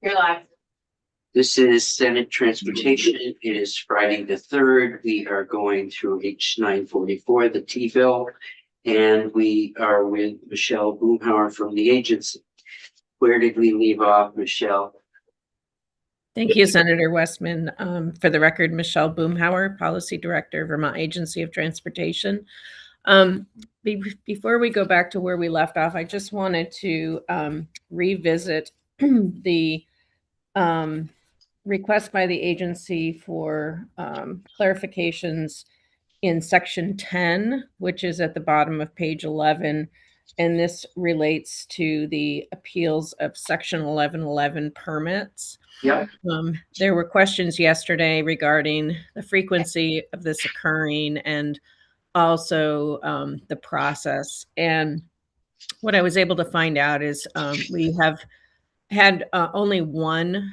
You're live. This is Senate Transportation. It is Friday the 3rd. We are going through H944, the T-bill, and we are with Michelle Boomhauer from the agency. Where did we leave off, Michelle? Thank you, Senator Westman. For the record, Michelle Boomhauer, Policy Director, Vermont Agency of Transportation. Before we go back to where we left off, I just wanted to revisit the request by the agency for clarifications in section 10, which is at the bottom of page 11. And this relates to the appeals of section 1111 permits. Yeah. There were questions yesterday regarding the frequency of this occurring and also the process. And what I was able to find out is we have had only one,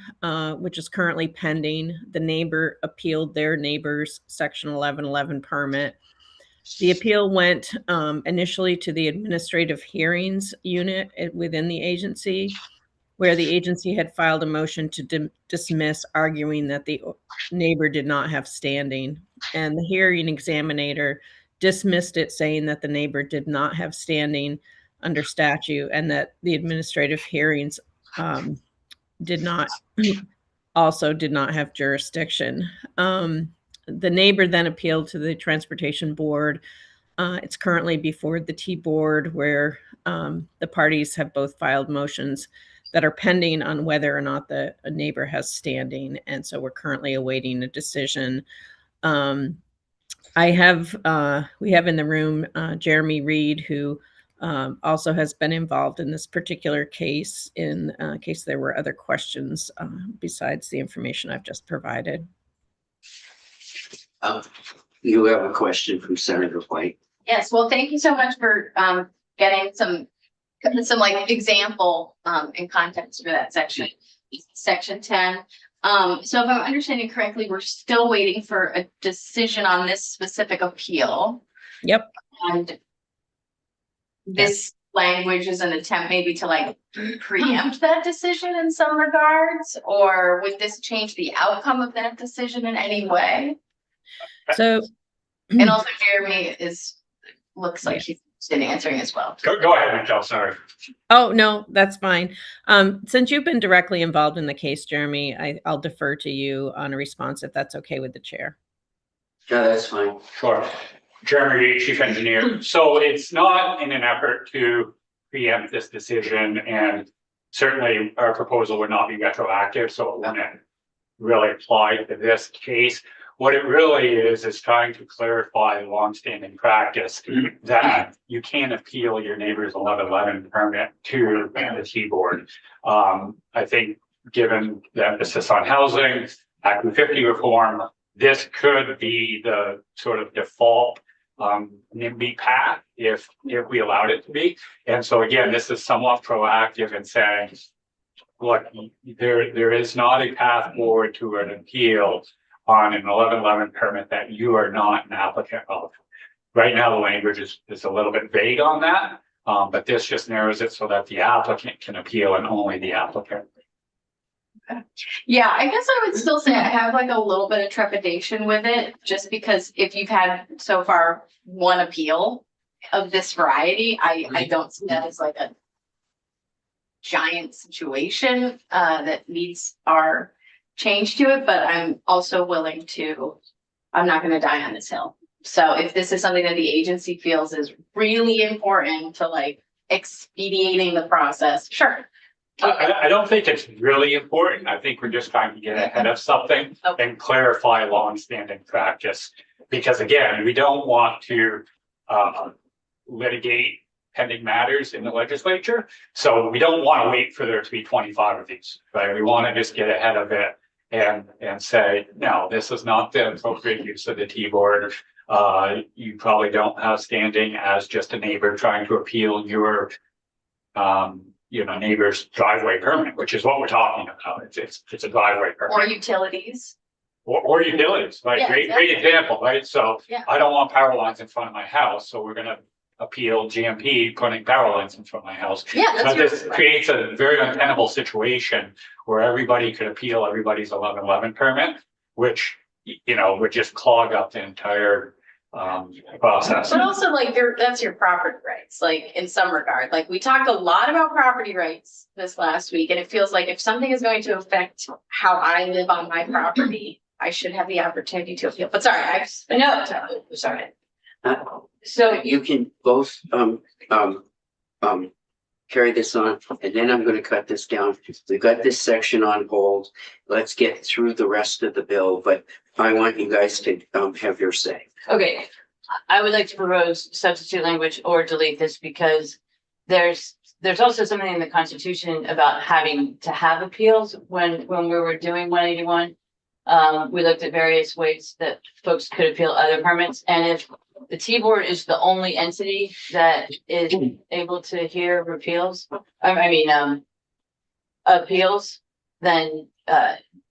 which is currently pending. The neighbor appealed their neighbor's section 1111 permit. The appeal went initially to the administrative hearings unit within the agency, where the agency had filed a motion to dismiss, arguing that the neighbor did not have standing. And the hearing examiner dismissed it, saying that the neighbor did not have standing under statute and that the administrative hearings did not have jurisdiction. The neighbor then appealed to the Transportation Board. It's currently before the T-Board, where the parties have both filed motions that are pending on whether or not the neighbor has standing. And so we're currently awaiting a decision. We have in the room Jeremy Reed, who also has been involved in this particular case in case there were other questions besides the information I've just provided. You have a question from Senator White. Yes, well, thank you so much for getting some like example and context for that section. Section 10. So if I'm understanding correctly, we're still waiting for a decision on this specific appeal. Yep. And this language is an attempt maybe to like preempt that decision in some regards, or would this change the outcome of that decision in any way? So, and also Jeremy looks like he's been answering as well. Go ahead, Michelle. Sorry. Oh, no, that's fine. Since you've been directly involved in the case, Jeremy, I'll defer to you on a response if that's okay with the chair. Yeah, that's fine. Sure. Jeremy Reed, Chief Engineer. So it's not in an effort to preempt this decision, and certainly our proposal would not be retroactive, so it wouldn't really apply to this case. What it really is trying to clarify the longstanding practice that you can't appeal your neighbor's 1111 permit to the T-Board. I think given the emphasis on housing, Act 250 reform, this could be the sort of default NIMBY path if we allowed it to be. And so again, this is somewhat proactive in saying, look, there is not a path forward to an appeal on an 1111 permit that you are not an applicant of. Right now, the language is a little bit vague on that, but this just narrows it so that the applicant can appeal and only the applicant. Yeah, I guess I would still say I have like a little bit of trepidation with it, just because if you've had so far one appeal of this variety, I don't see that as like a giant situation that needs our change to it, but I'm also willing to, I'm not going to die on this hill. So if this is something that the agency feels is really important to like expediting the process, sure. I don't think it's really important. I think we're just trying to get ahead of something and clarify longstanding practice. Because again, we don't want to litigate pending matters in the legislature. So we don't want to wait for there to be 25 of these, right? We want to just get ahead of it and say, no, this is not the appropriate use of the T-Board. You probably don't have standing as just a neighbor trying to appeal your neighbor's driveway permit, which is what we're talking about. It's a driveway permit. Or utilities. Or utilities, right? Yeah, Great example, right? So yeah. I don't want power lines in front of my house, so we're gonna appealed GMP putting power lines in front of my house. Yeah, So that's this your, creates a very untenable situation where everybody could appeal everybody's 1111 permit, which, would just clog up the entire process. but also like that's your property rights, like in some regard, like we talked a lot about property rights this last week. And it feels like if something is going to affect how I live on my property, I should have the opportunity to appeal. But sorry, No, sorry. Uh, So You can both, carry this on, and then I'm gonna cut this down. We've got this section on hold. Let's get through the rest of the bill, but I want you guys to, have your say. okay, I would like to propose substitute language or delete this because there's also something in the Constitution about having to have appeals when we were doing 181. We looked at various ways that folks could appeal other permits, and if the T-Board is the only entity that is able to hear appeals, then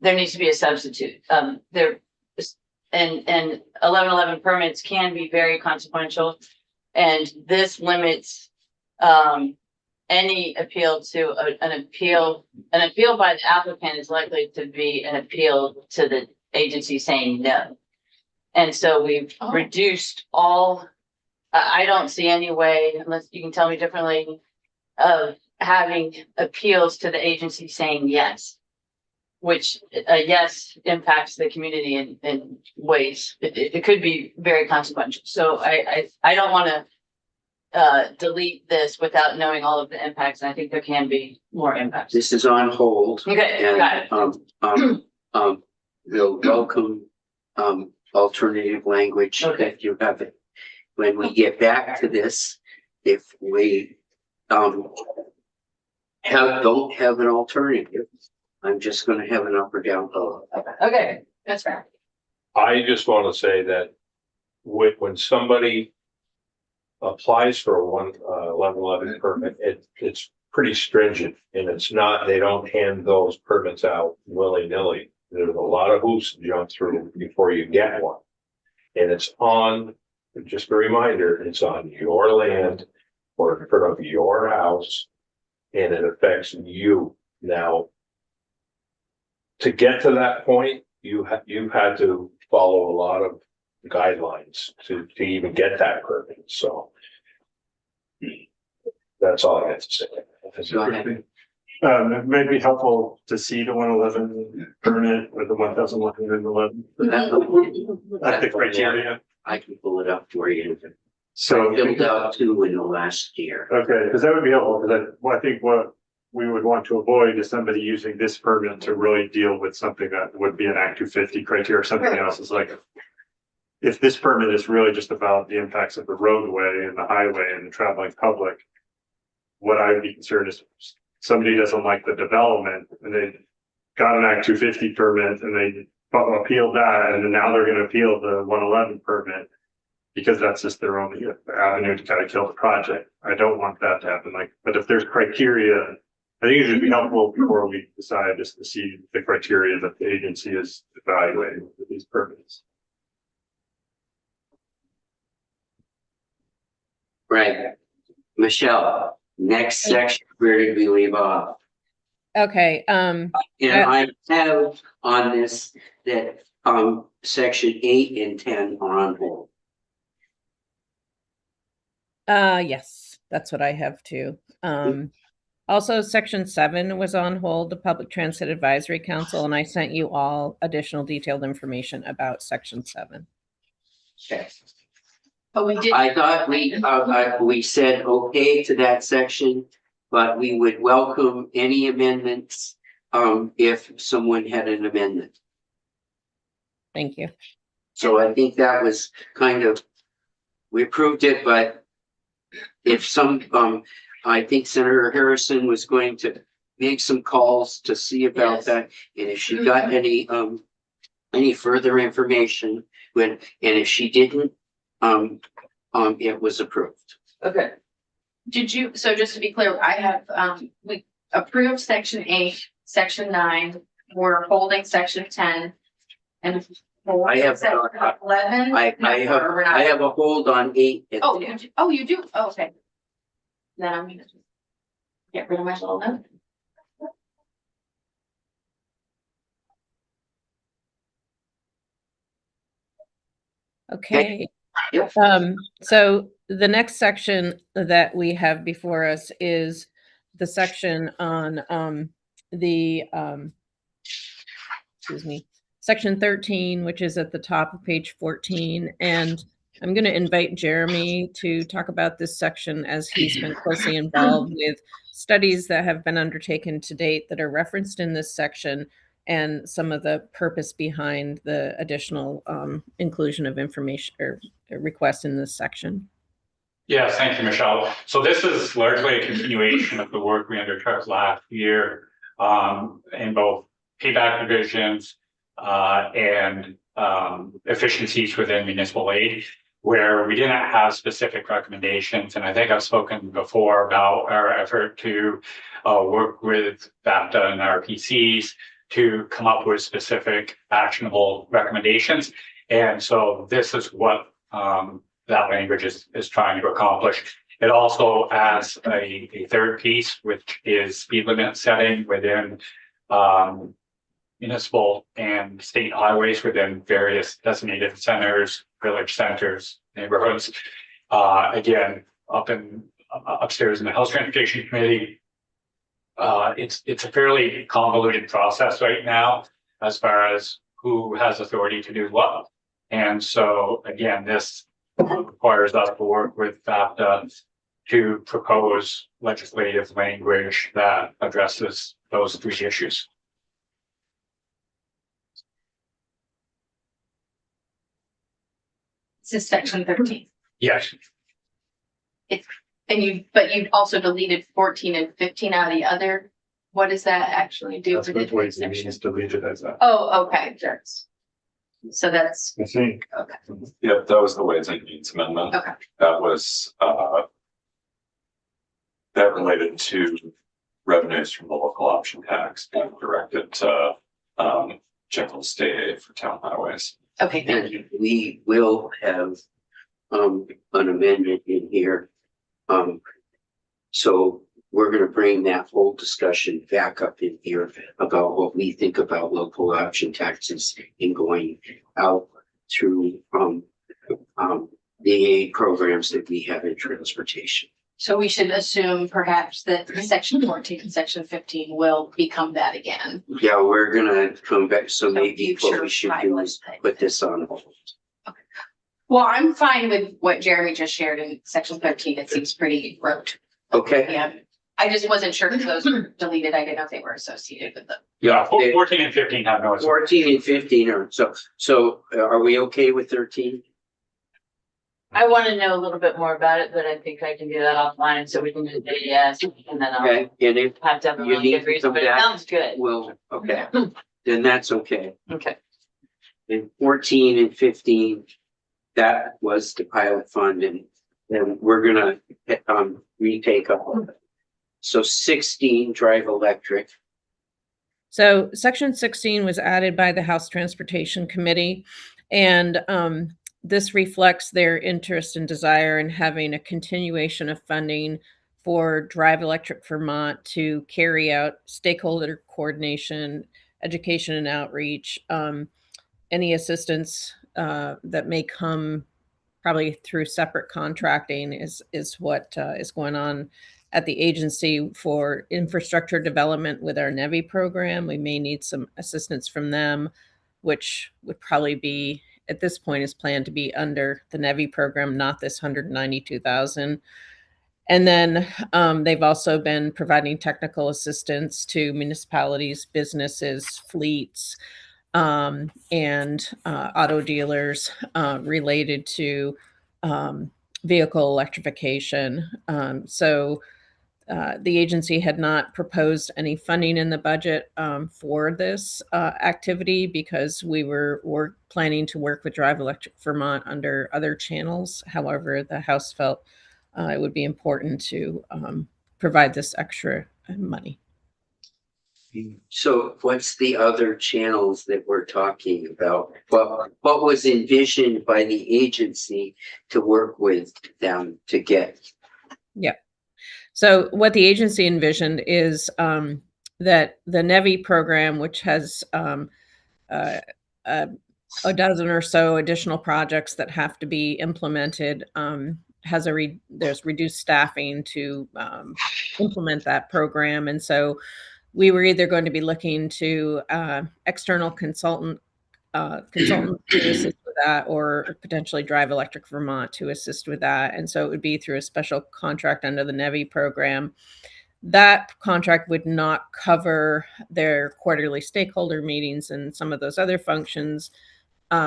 there needs to be a substitute. And 1111 permits can be very consequential, and this limits any appeal to an appeal by the applicant is likely to be an appeal to the agency saying no. And so we've reduced all, I don't see any way, unless you can tell me differently, of having appeals to the agency saying yes. Which a yes impacts the community in ways, it could be very consequential. So I don't want to delete this without knowing all of the impacts. And I think there can be more impacts. This is on hold. Okay, got it. And, we'll welcome, alternative language Okay. if you have it. When we get back to this, if we, don't have an alternative, I'm just gonna have an up or down vote. Okay, that's fair. I just want to say that when somebody applies for a 1111 permit, it's pretty stringent, and it's not, they don't hand those permits out willy-nilly. There's a lot of hoops to jump through before you get one. And it's on, just a reminder, it's on your land or in front of your house, and it affects you. Now, to get to that point, you've had to follow a lot of guidelines to even get that permit, so. That's all I have to say. Go ahead. It may be helpful to see the 111 permit or the 1111. Like the criteria. I can pull it up for you. So, Filled out 2 in the last year. okay, because that would be helpful, because I think what we would want to avoid is somebody using this permit to really deal with something that would be an Act 250 criteria or something else. It's like, if this permit is really just about the impacts of the roadway and the highway and the traveling public, what I would be concerned is somebody doesn't like the development and they got an Act 250 permit and they appealed that, and then now they're going to appeal the 111 permit because that's just their only avenue to kind of kill the project. I don't want that to happen. But if there's criteria, I think it would be helpful before we decide just to see the criteria that the agency is evaluating for these permits. Right. Michelle, next section, where did we leave off? Okay, And I have on this that, section 8 and 10 are on hold. yes, that's what I have too. Also, section 7 was on hold, the Public Transit Advisory Council, and I sent you all additional detailed information about section 7. Okay. But we did. I thought we said okay to that section, but we would welcome any amendments, if someone had an amendment. Thank you. So I think that was kind of, we approved it, but if I think Senator Harrison was going to make some calls to see about Yes. that. And if she got any further information, and if she didn't, it was approved. okay. Did you, so just to be clear, I have, we approved section 8, section 9, we're holding section 10. And I have, Is that 11? I have, Or we're not- I have a hold on 8. Oh, you do? Oh, okay. Then I'm gonna just get rid of my little note. Okay. Yep. So the next section that we have before us is the section on excuse me, section 13, which is at the top of page 14. And I'm going to invite Jeremy to talk about this section as he's been closely involved with studies that have been undertaken to date that are referenced in this section and some of the purpose behind the additional inclusion of information or requests in this section. Yes, thank you, Michelle. So this is largely a continuation of the work we undertook last year in both payback divisions and efficiencies within municipal aid, where we didn't have specific recommendations. And I think I've spoken before about our effort to work with VAPTA and RPCs to come up with specific actionable recommendations. And so this is what that language is trying to accomplish. It also adds a third piece, which is speed limit setting within municipal and state highways within various designated centers, village centers, neighborhoods. Again, upstairs in the Health Transportation Committee, it's a fairly convoluted process right now as far as who has authority to do what. And so again, this requires us to work with VAPTA to propose legislative language that addresses those three issues. This is section 13. Yes. But you also deleted 14 and 15 out of the other. What does that actually do? That's with what the ways it section? means deleted as that. Oh, okay, sure. So that's, I think. okay, Yep, that was the Ways and Means Amendment. okay. That was, that related to revenues from the local option tax being directed to, general state aid for town highways. Okay, thank you. And we will have an amendment in here. So we're gonna bring that whole discussion back up in here about what we think about local option taxes and going out through the aid programs that we have in transportation. So we should assume perhaps that section 14 and section 15 will become that again. Yeah, we're gonna come back, so maybe what future we should do is pilot. put this on hold. Well, I'm fine with what Jeremy just shared in section 13. It seems pretty rote. Okay, Yeah. I just wasn't sure if those were deleted. I didn't know if they were associated with them. Yeah, 14 and 15 have no. 14 and 15 are, so are we okay with 13? I want to know a little bit more about it, but I think I can do that offline, so we can just say yes, and then I'll Okay, and if have to have a You really need good to reason, come but it back. sounds good. we'll, okay, then that's okay. Okay. And 14 and 15, that was the pilot fund, and then we're gonna retake up on it. So 16, drive electric. So section 16 was added by the House Transportation Committee, and this reflects their interest and desire in having a continuation of funding for Drive Electric Vermont to carry out stakeholder coordination, education and outreach, any assistance that may come probably through separate contracting is what is going on at the agency for infrastructure development with our NEVI program. We may need some assistance from them, which would probably be, at this point, is planned to be under the NEVI program, not this 192,000. And then they've also been providing technical assistance to municipalities, businesses, fleets, and auto dealers related to vehicle electrification. So the agency had not proposed any funding in the budget for this activity because we were planning to work with Drive Electric Vermont under other channels. However, the House felt it would be important to provide this extra money. So what's the other channels that we're talking about? What was envisioned by the agency to work with them to get? So what the agency envisioned is that the NEVI program, which has uh, a dozen or so additional projects that have to be implemented, has there's reduced staffing to implement that program, and so we were either going to be looking to external consultant to assist with that, or potentially Drive Electric Vermont to assist with that. And so it would be through a special contract under the NEVI program. That contract would not cover their quarterly stakeholder meetings and some of those other functions.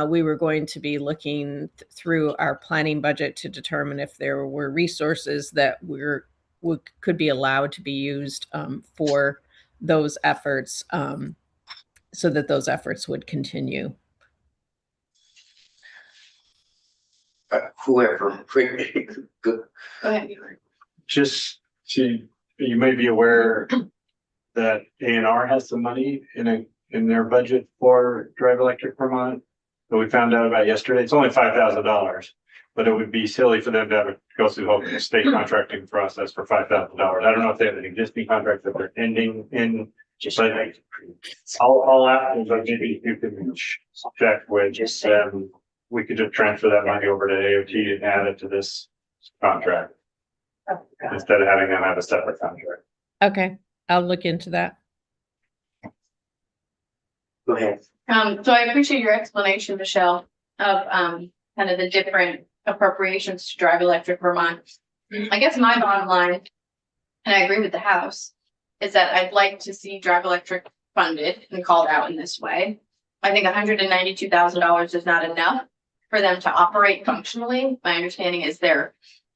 We were going to be looking through our planning budget to determine if there were resources that could be allowed to be used for those efforts, so that those efforts would continue. Whoever, good. Go ahead. Just you may be aware that A&R has some money in their budget for Drive Electric Vermont that we found out about yesterday. It's only $5,000, but it would be silly for them to have to go through the whole state contracting process for $5,000. I don't know if they have an existing contract that they're ending in. But I'll ask, but maybe you can check with them. We could just transfer that money over to AOT and add it to this contract instead of having them have a separate contract. Okay, I'll look into that. Go ahead. So I appreciate your explanation, Michelle, of kind of the different appropriations to Drive Electric Vermont. I guess my bottom line, and I agree with the House, is that I'd like to see Drive Electric funded and called out in this way. I think $192,000 is not enough for them to operate functionally. My understanding is one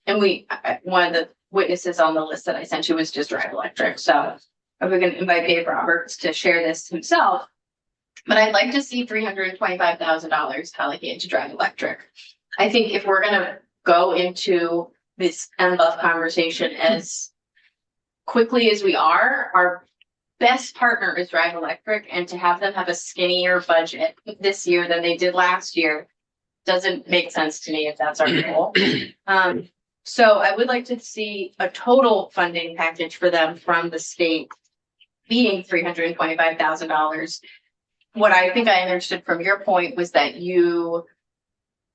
of the witnesses on the list that I sent you was just Drive Electric. So we're going to invite Dave Roberts to share this himself. But I'd like to see $325,000 allocated to Drive Electric. I think if we're going to go into this NBUF conversation as quickly as we are, our best partner is Drive Electric, and to have them have a skinnier budget this year than they did last year doesn't make sense to me if that's our goal. So I would like to see a total funding package for them from the state being $325,000. What I think I understood from your point was that you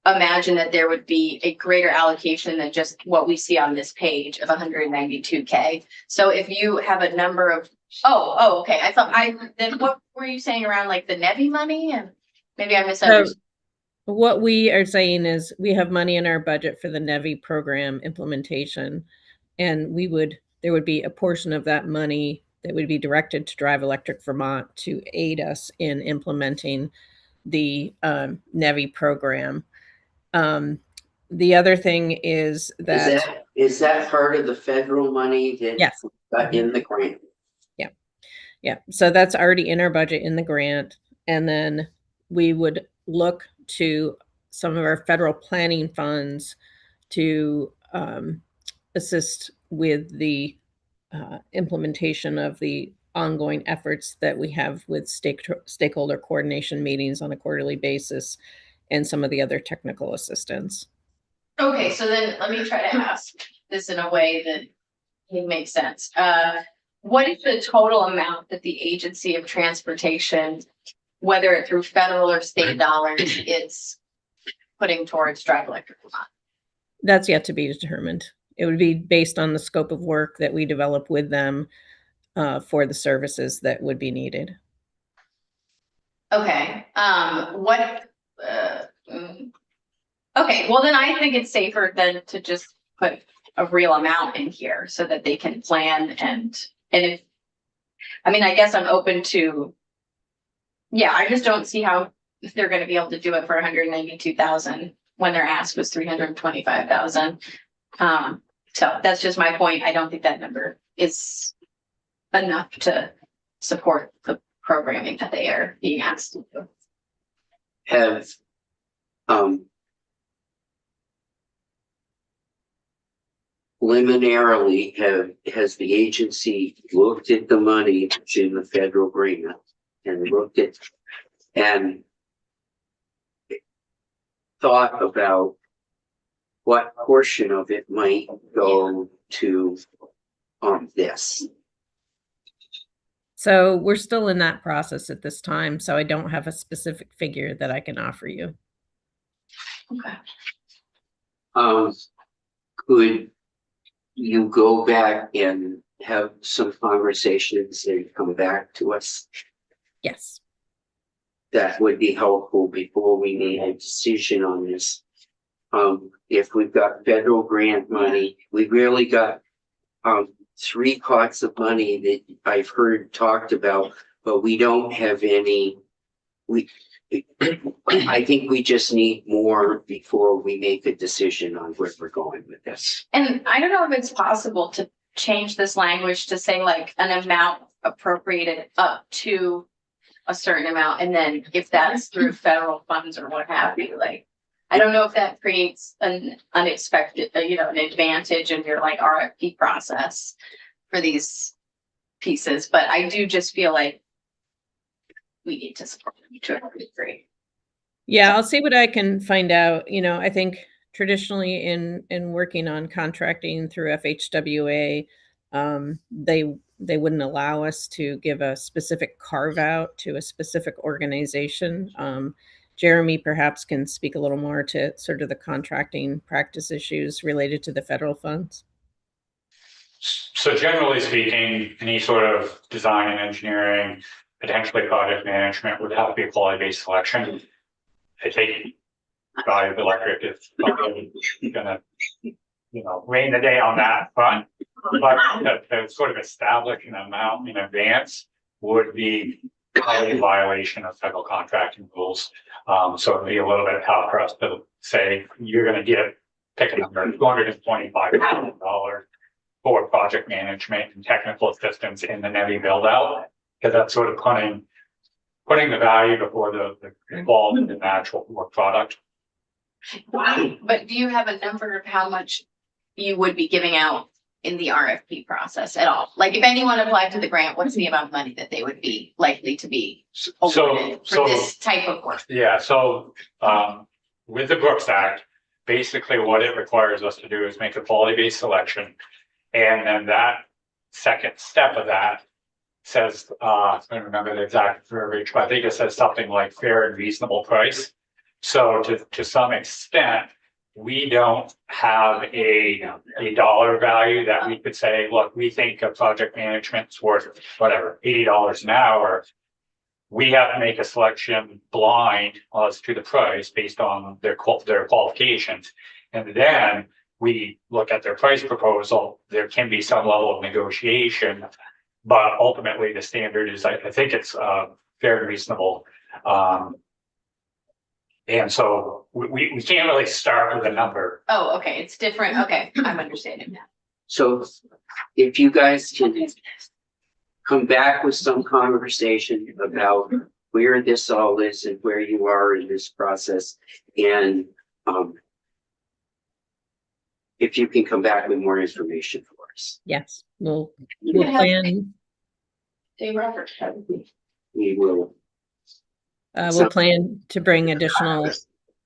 imagine that there would be a greater allocation than just what we see on this page of 192K. So if you have a number of, okay. Then what were you saying around like the NEVI money? And maybe I misunderstood. So what we are saying is we have money in our budget for the NEVI program implementation, and there would be a portion of that money that would be directed to Drive Electric Vermont to aid us in implementing the NEVI program. The other thing is that is that part of the federal money that yes, got in the grant? Yeah. So that's already in our budget in the grant, and then we would look to some of our federal planning funds to assist with the implementation of the ongoing efforts that we have with stakeholder coordination meetings on a quarterly basis and some of the other technical assistance. Okay, so then let me try to ask this in a way that it makes sense. What is the total amount that the Agency of Transportation, whether it through federal or state dollars, is putting towards Drive Electric Vermont? That's yet to be determined. It would be based on the scope of work that we develop with them for the services that would be needed. Okay, okay, well then I think it's safer than to just put a real amount in here so that they can plan and if, I mean, I guess I'm open to, yeah, I just don't see how if they're going to be able to do it for 192,000 when their ask was 325,000. So that's just my point. I don't think that number is enough to support the programming that they are being asked to do. Have preliminarily has the agency looked at the money that's in the federal grant and looked at and thought about what portion of it might go to this? So we're still in that process at this time, so I don't have a specific figure that I can offer you. Okay. Could you go back and have some conversations and come back to us? Yes. That would be helpful before we made a decision on this. If we've got federal grant money, we really got three pots of money that I've heard talked about, but we don't have any. I think we just need more before we make a decision on where we're going with this. And I don't know if it's possible to change this language to say like an amount appropriated up to a certain amount, and then if that's through federal funds or what have you, like, I don't know if that creates an unexpected, an advantage in your like RFP process for these pieces, but I do just feel like we need to support them to a degree. Yeah, I'll see what I can find out. I think traditionally in working on contracting through FHWA, they wouldn't allow us to give a specific carve out to a specific organization. Jeremy perhaps can speak a little more to sort of the contracting practice issues related to the federal funds. So generally speaking, any sort of design and engineering, potentially project management would have to be a quality-based selection. I take Value Electric is probably gonna, reign the day on that front. But to sort of establish an amount in advance would be a violation of federal contracting rules. So it'd be a little bit tough for us to say, you're gonna pick a number, $225,000 for project management and technical assistance in the NEVI build out. Because that's sort of putting the value before the quality of the actual work product. But do you have a number of how much you would be giving out in the RFP process at all? Like if anyone applied to the grant, what's the amount of money that they would be likely to be awarded for this type of work? Yeah, so with the Brooks Act, basically what it requires us to do is make a quality-based selection. And then that second step of that says, I don't remember the exact verbiage, but I think it says something like fair and reasonable price. So to some extent, we don't have a dollar value that we could say, look, we think a project management's worth whatever, $80 an hour. We have to make a selection blind as to the price based on their qualifications. And then we look at their price proposal. There can be some level of negotiation, but ultimately the standard is, I think it's fair and reasonable. And so we can't really start with a number. Oh, okay, it's different. Okay, I'm understanding now. So if you guys can come back with some conversation about where this all is and where you are in this process, and if you can come back with more information for us. Yes, we'll You can have plan. Dave Roberts, probably. We will. We'll plan to bring additional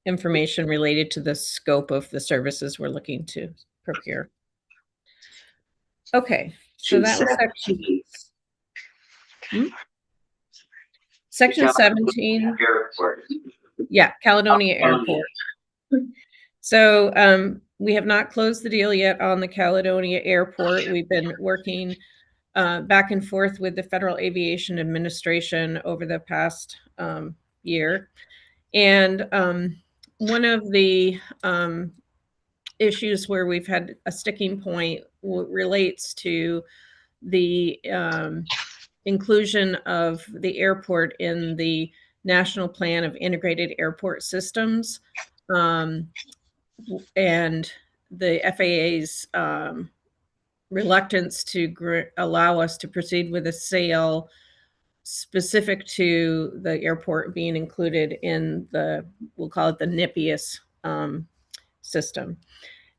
information related to the scope of the services we're looking to procure. Okay, so that was section 17. Airport. Yeah, Caledonia Airport. So we have not closed the deal yet on the Caledonia Airport. We've been working back and forth with the Federal Aviation Administration over the past year. And one of the issues where we've had a sticking point relates to the inclusion of the airport in the National Plan of Integrated Airport Systems. And the FAA's reluctance to allow us to proceed with a sale specific to the airport being included in we'll call it the NIPIUS system.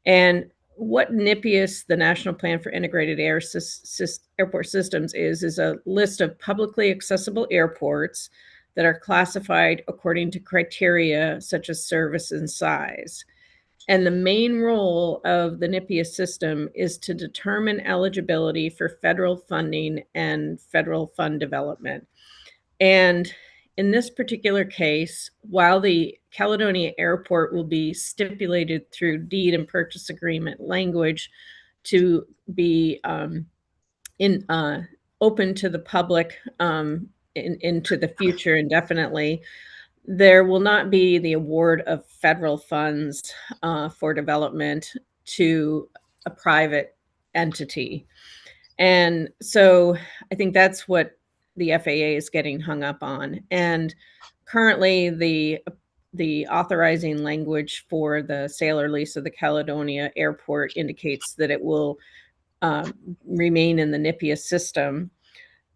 And what NIPIAS, the National Plan for Integrated Airport Systems, is a list of publicly accessible airports that are classified according to criteria such as service and size. And the main role of the NIPIAS system is to determine eligibility for federal funding and federal fund development. And in this particular case, while the Caledonia Airport will be stipulated through deed and purchase agreement language to be open to the public into the future indefinitely, there will not be the award of federal funds for development to a private entity. And so I think that's what the FAA is getting hung up on. And currently the authorizing language for the sale or lease of the Caledonia Airport indicates that it will remain in the NIPIAS system.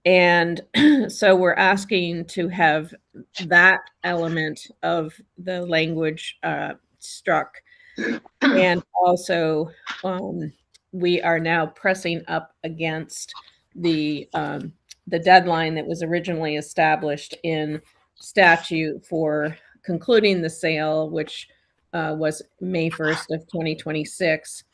And so we're asking to have that element of the language struck. And also, we are now pressing up against the deadline that was originally established in statute for concluding the sale, which was May 1st of 2026.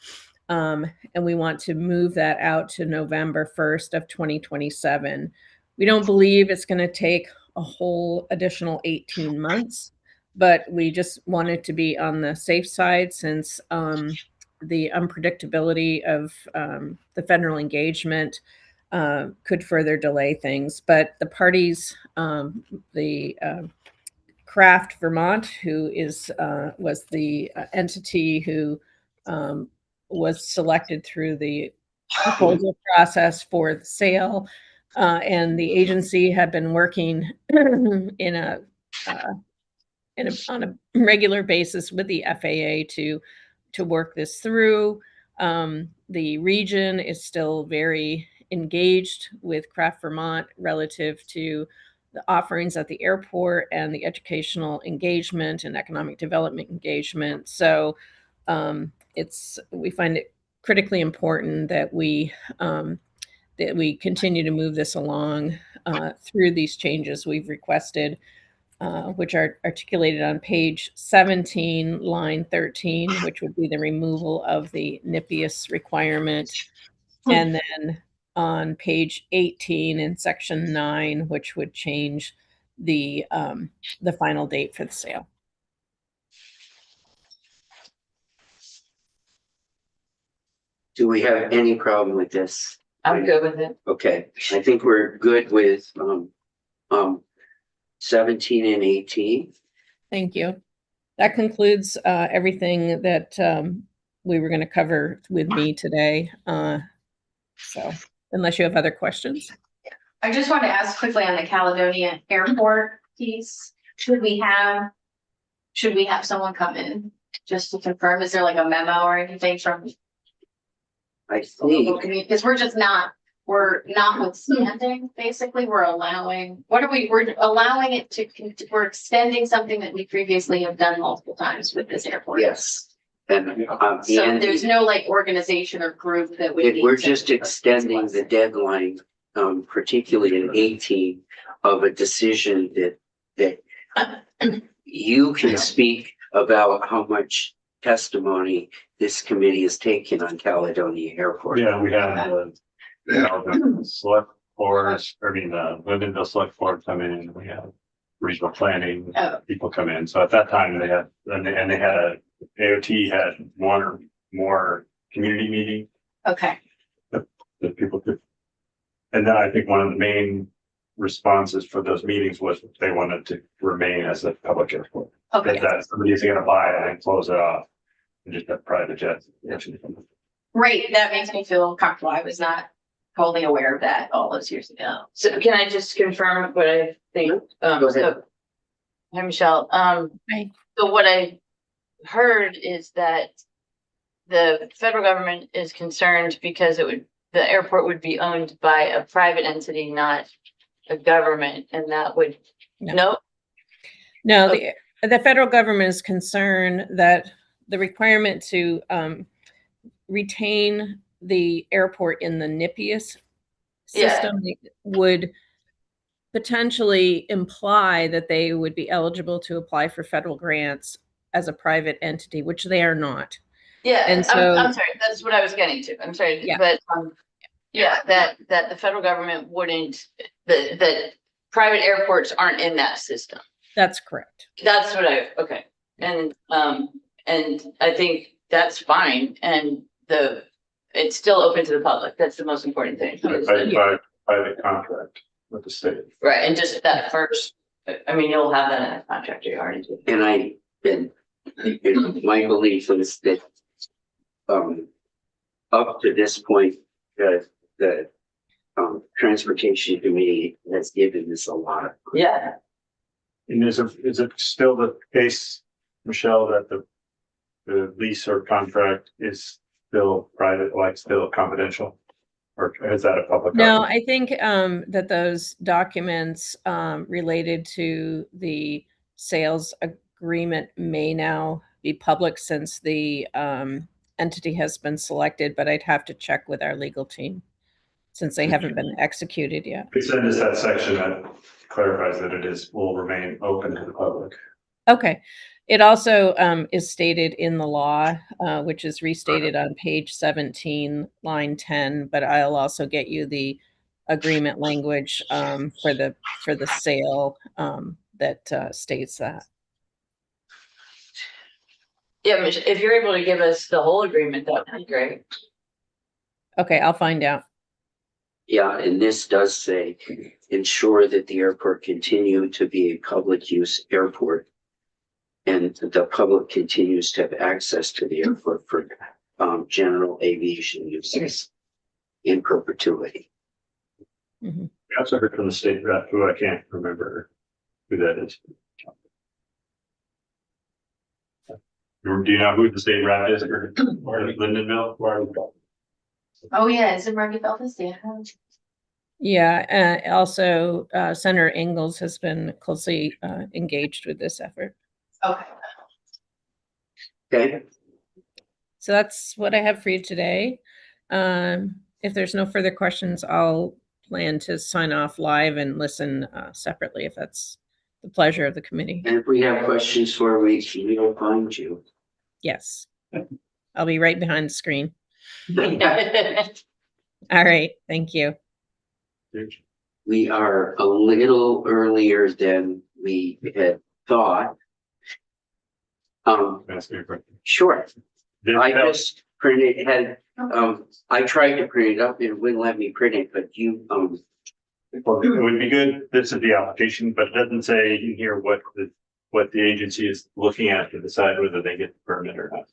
And we want to move that out to November 1st of 2027. We don't believe it's going to take a whole additional 18 months, but we just wanted to be on the safe side since the unpredictability of the federal engagement could further delay things. But the parties, Craft Vermont, who was the entity who was selected through the proposal process for the sale, and the agency had been working on a regular basis with the FAA to work this through. The region is still very engaged with Craft Vermont relative to the offerings at the airport and the educational engagement and economic development engagement. So we find it critically important that we continue to move this along through these changes we've requested, which are articulated on page 17, line 13, which would be the removal of the NIPIAS requirement, and then on page 18 in section 9, which would change the final date for the sale. Do we have any problem with this? I'm good with it. Okay, I think we're good with 17 and 18. Thank you. That concludes everything that we were going to cover with me today. So unless you have other questions. I just want to ask quickly on the Caledonia Airport piece, should we have someone come in just to confirm? Is there like a memo or anything from? I think, Because we're notwithstanding, basically, we're allowing it to, we're extending something that we previously have done multiple times with this airport. yes. And So there's no like organization or group that we. we're just extending the deadline, particularly in 18, of a decision that you can speak about how much testimony this committee has taken on Caledonia Airport. Yeah, we had the select boards, Lindenville Select Board come in, we had regional planning people come in. So at that time they had, AOT had one or more community meeting Okay, that people could. And then I think one of the main responses for those meetings was they wanted to remain as a public airport. okay, That somebody's gonna buy it and close it off and just have private jets. great, that makes me feel comfortable. I was not totally aware of that all those years ago. So can I just confirm what I think? Go ahead. Hi, Michelle. Hi. So what I heard is that the federal government is concerned because the airport would be owned by a private entity, not a government, and that would, No, the federal government is concerned that the requirement to retain the airport in the NIPIUS Yeah. system would potentially imply that they would be eligible to apply for federal grants as a private entity, which they are not. Yeah, And I'm so- sorry, that's what I was getting to. I'm sorry, Yeah. but, yeah, that the federal government wouldn't, that private airports aren't in that system. That's correct. That's what okay. And I think that's fine. And it's still open to the public. That's the most important thing. By the contract with the state. Right, and just that first, I mean, you'll have that in a contract you already do. And my belief is that, up to this point, the transportation committee has given this a lot of. Yeah, And is it still the case, Michelle, that the lease or contract is still private, like still confidential? Or is that a public? No, document? I think that those documents related to the sales agreement may now be public since the entity has been selected, but I'd have to check with our legal team since they haven't been executed yet. Could send us that section that clarifies that will remain open to the public. Okay. It also is stated in the law, which is restated on page 17, line 10, but I'll also get you the agreement language for the sale that states that. yeah, if you're able to give us the whole agreement, that would be great. Okay, I'll find out. Yeah, and this does say, ensure that the airport continue to be a public use airport. And the public continues to have access to the airport for general aviation uses in perpetuity. Mhm. We also heard from the state rep, who I can't remember who that is. Do you know who the state rep is, or Lindenville? Oh, yeah, is it Margie Feltus? Yeah. Yeah, also Senator Ingalls has been closely engaged with this effort. Okay. Okay, So that's what I have for you today. If there's no further questions, I'll plan to sign off live and listen separately if that's the pleasure of the committee. and if we have questions for we will find you. Yes. I'll be right behind the screen. All right. Thank you. We are a little earlier than we had thought. Sure, I just printed, I tried to print it up, and it wouldn't let me print it, but you, Well, it would be good, this is the application, but it doesn't say in here what the agency is looking at to decide whether they get the permit or not.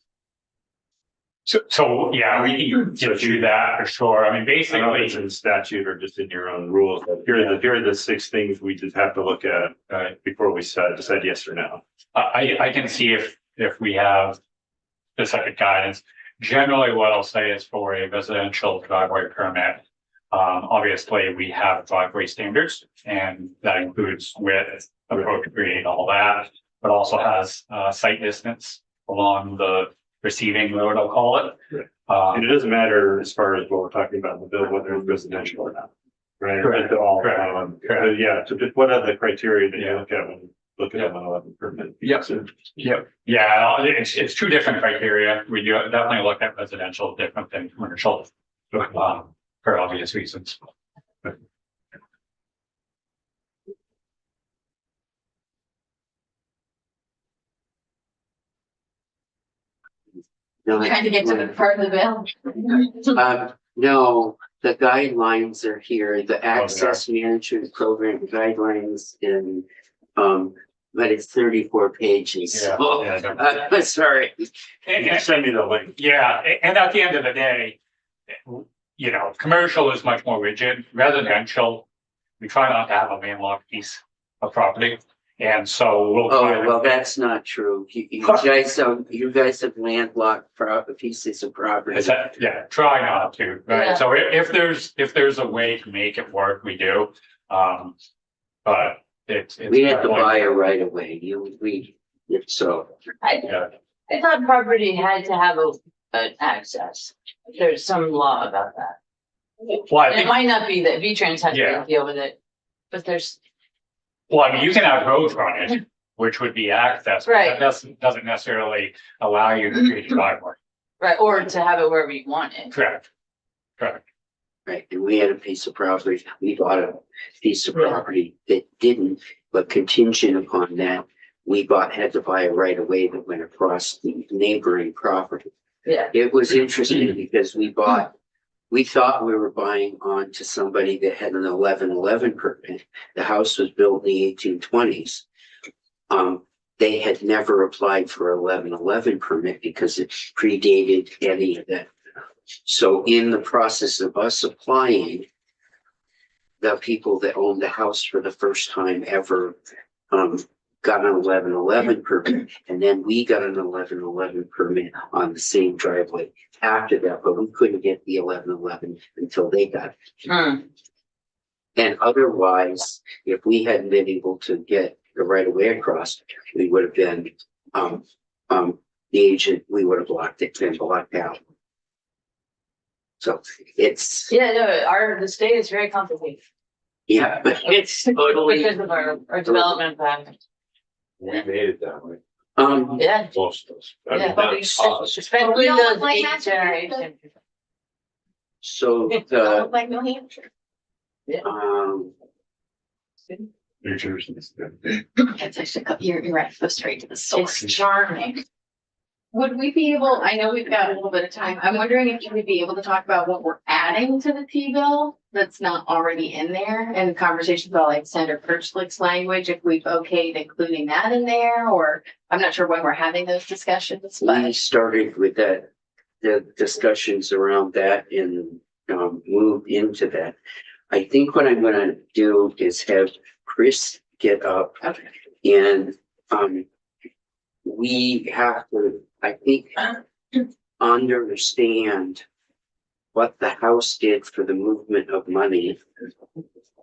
So yeah, we can get you that for sure. I mean, I don't know if it's basically, in statute or just in your own rules, but here are the 6 things we just have to look at before we decide yes or no. I can see if we have specific guidance. Generally, what I'll say is for a residential driveway permit, obviously we have driveway standards, and that includes width, approach grade, all that, but also has site distance along the receiving road, I'll call it. And it doesn't matter as far as what we're talking about in the bill, whether it's residential or not. Right? Correct. It's all, Correct. but yeah, so just what are the criteria that you look at when you look at a 111 permit? Yes. Yep. Yeah, it's 2 different criteria. We do definitely look at residential different than commercial, for obvious reasons. no, Trying to get to the part of the bill. no, the guidelines are here, the access management program guidelines and, but it's 34 pages. Yeah, So, yeah. sorry. And, Send me the link. yeah, and at the end of the day, you know, commercial is much more rigid. Residential, we try not to have a landlocked piece of property. And so we'll. try Oh, to- well, that's not true. You guys have landlocked pieces of property. Is that, yeah, try not to, Yeah. right? So if there's a way to make it work, we do. But it's. We had to definitely- buy a right of way, so. I thought property had to have access. There's some law about that. Well, I And it think, might not be that V-Trans has Yeah. to deal with it, but there's, well, I mean, you can have road frontage, which would be access. but Right. That doesn't necessarily allow you to create a driveway. right, or to have it wherever you want it. Correct. Correct. Right, and we had a piece of property, we bought a piece of Yeah. property that didn't, but contingent upon that, had to buy a right of way that went across the neighboring property. Yeah, It was interesting because we thought we were buying onto somebody that had an 1111 permit. The house was built in the 1820s. They had never applied for 1111 permit because it predated any of that. So in the process of us applying, the people that owned the house for the first time ever got an 1111 permit, and then we got an 1111 permit on the same driveway after that, but we couldn't get the 1111 until they got it. Hmm. And otherwise, if we hadn't been able to get the right of way across, we would have been the agent, we would have blocked it and blocked out. So it's, Yeah, no, the state is very complicated yeah, but it's totally, because of our development plan. We made it that way, Yeah, most of us. I mean, Yeah, not but us. especially We don't those like eight that. generation. so Like New Hampshire. New Jersey. It's actually, you're right, go straight to the source. It's charming. Would we be able, I know we've got a little bit of time, I'm wondering if you would be able to talk about what we're adding to the T-bill that's not already in there, and conversations about like Senator Kirchlick's language, if we've okayed including that in there, or I'm not sure when we're having those discussions, we but. started with that, the discussions around that and moved into that. I think what I'm gonna do is have Chris get up Okay. and we have to, I think, understand what the House did for the movement of money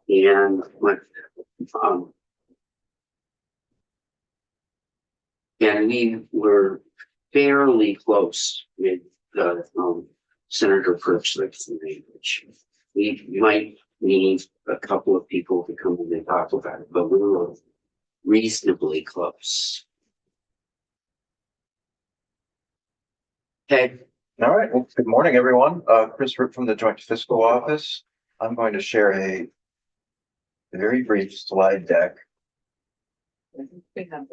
and what and we were fairly close with Senator Kirchlick's language. We might need a couple of people to come in and talk about it, but we were reasonably close. Okay, All right, well, good morning, everyone. Chris Root from the Joint Fiscal Office. I'm going to share a very brief slide deck,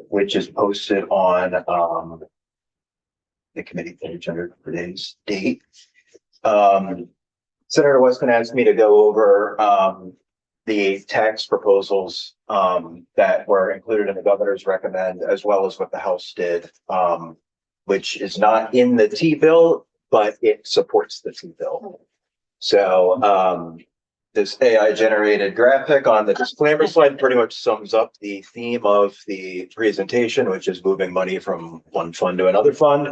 which is posted on the committee page under today's date. Senator Weston asked me to go over the tax proposals that were included in the governor's recommend, as well as what the House did, which is not in the T-bill, but it supports the T-bill. So this AI generated graphic on the disclaimer slide pretty much sums up the theme of the presentation, which is moving money from one fund to another fund.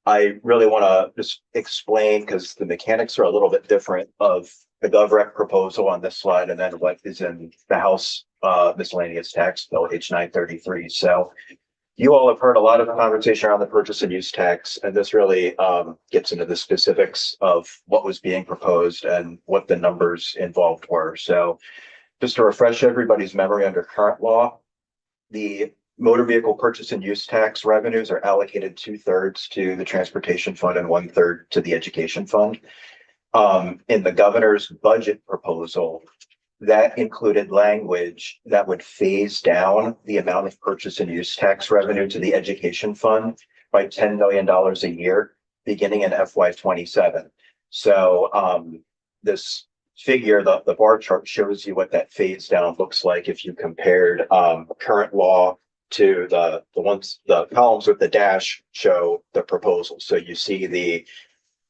I really want to just explain, because the mechanics are a little bit different, of the GovRec proposal on this slide and then what is in the House miscellaneous tax bill, H 933. So you all have heard a lot of conversation around the purchase and use tax, and this really gets into the specifics of what was being proposed and what the numbers involved were. So just to refresh everybody's memory, under current law, the motor vehicle purchase and use tax revenues are allocated 2/3 to the transportation fund and 1/3 to the education fund. In the governor's budget proposal, that included language that would phase down the amount of purchase and use tax revenue to the education fund by $10 million a year, beginning in FY27. So this figure, the bar chart shows you what that phase down looks like if you compared current law to the columns with the dash show the proposal. So you see the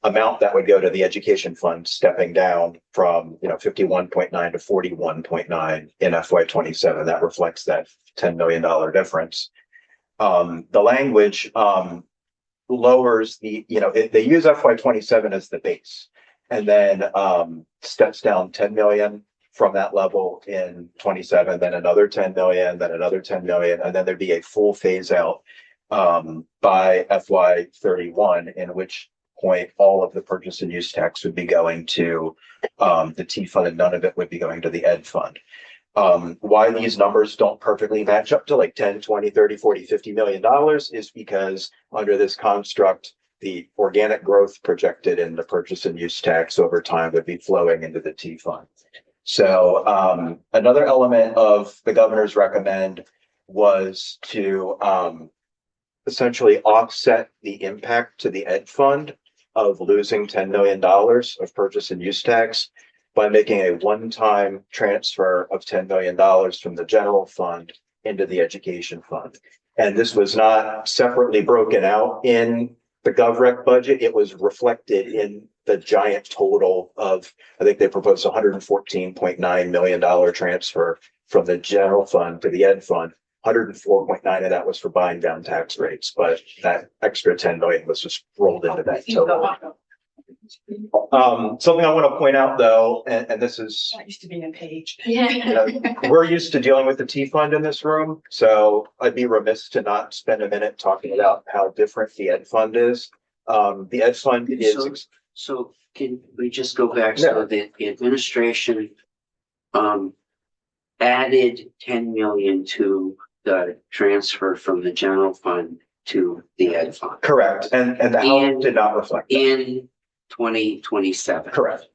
amount that would go to the education fund stepping down from 51.9 to 41.9 in FY27. That reflects that $10 million difference. The language lowers the, they use FY27 as the base, and then steps down 10 million from that level in 27, then another 10 million, then another 10 million, and then there'd be a full phase out by FY 31, in which point all of the purchase and use tax would be going to the T fund and none of it would be going to the ed fund. Why these numbers don't perfectly match up to like 10, 20, 30, 40, $50 million is because under this construct, the organic growth projected in the purchase and use tax over time would be flowing into the T fund. So another element of the governor's recommend was to essentially offset the impact to the ed fund of losing $10 million of purchase and use tax by making a one-time transfer of $10 million from the general fund into the education fund. And this was not separately broken out in the GovRec budget. It was reflected in the giant total of, I think they proposed $114.9 million transfer from the general fund to the ed fund. 104.9 of that was for buying down tax rates, but that extra 10 million was just rolled into that total. Something I want to point out though, and this is, That used to be a page. you know, we're used to dealing with the T fund in this room, so I'd be remiss to not spend a minute talking about how different the ed fund is. The ed fund is. So can we just go back? So the administration added 10 million to the transfer from the general fund to the ed fund Correct, and the House did not reflect that. in 2027. Correct.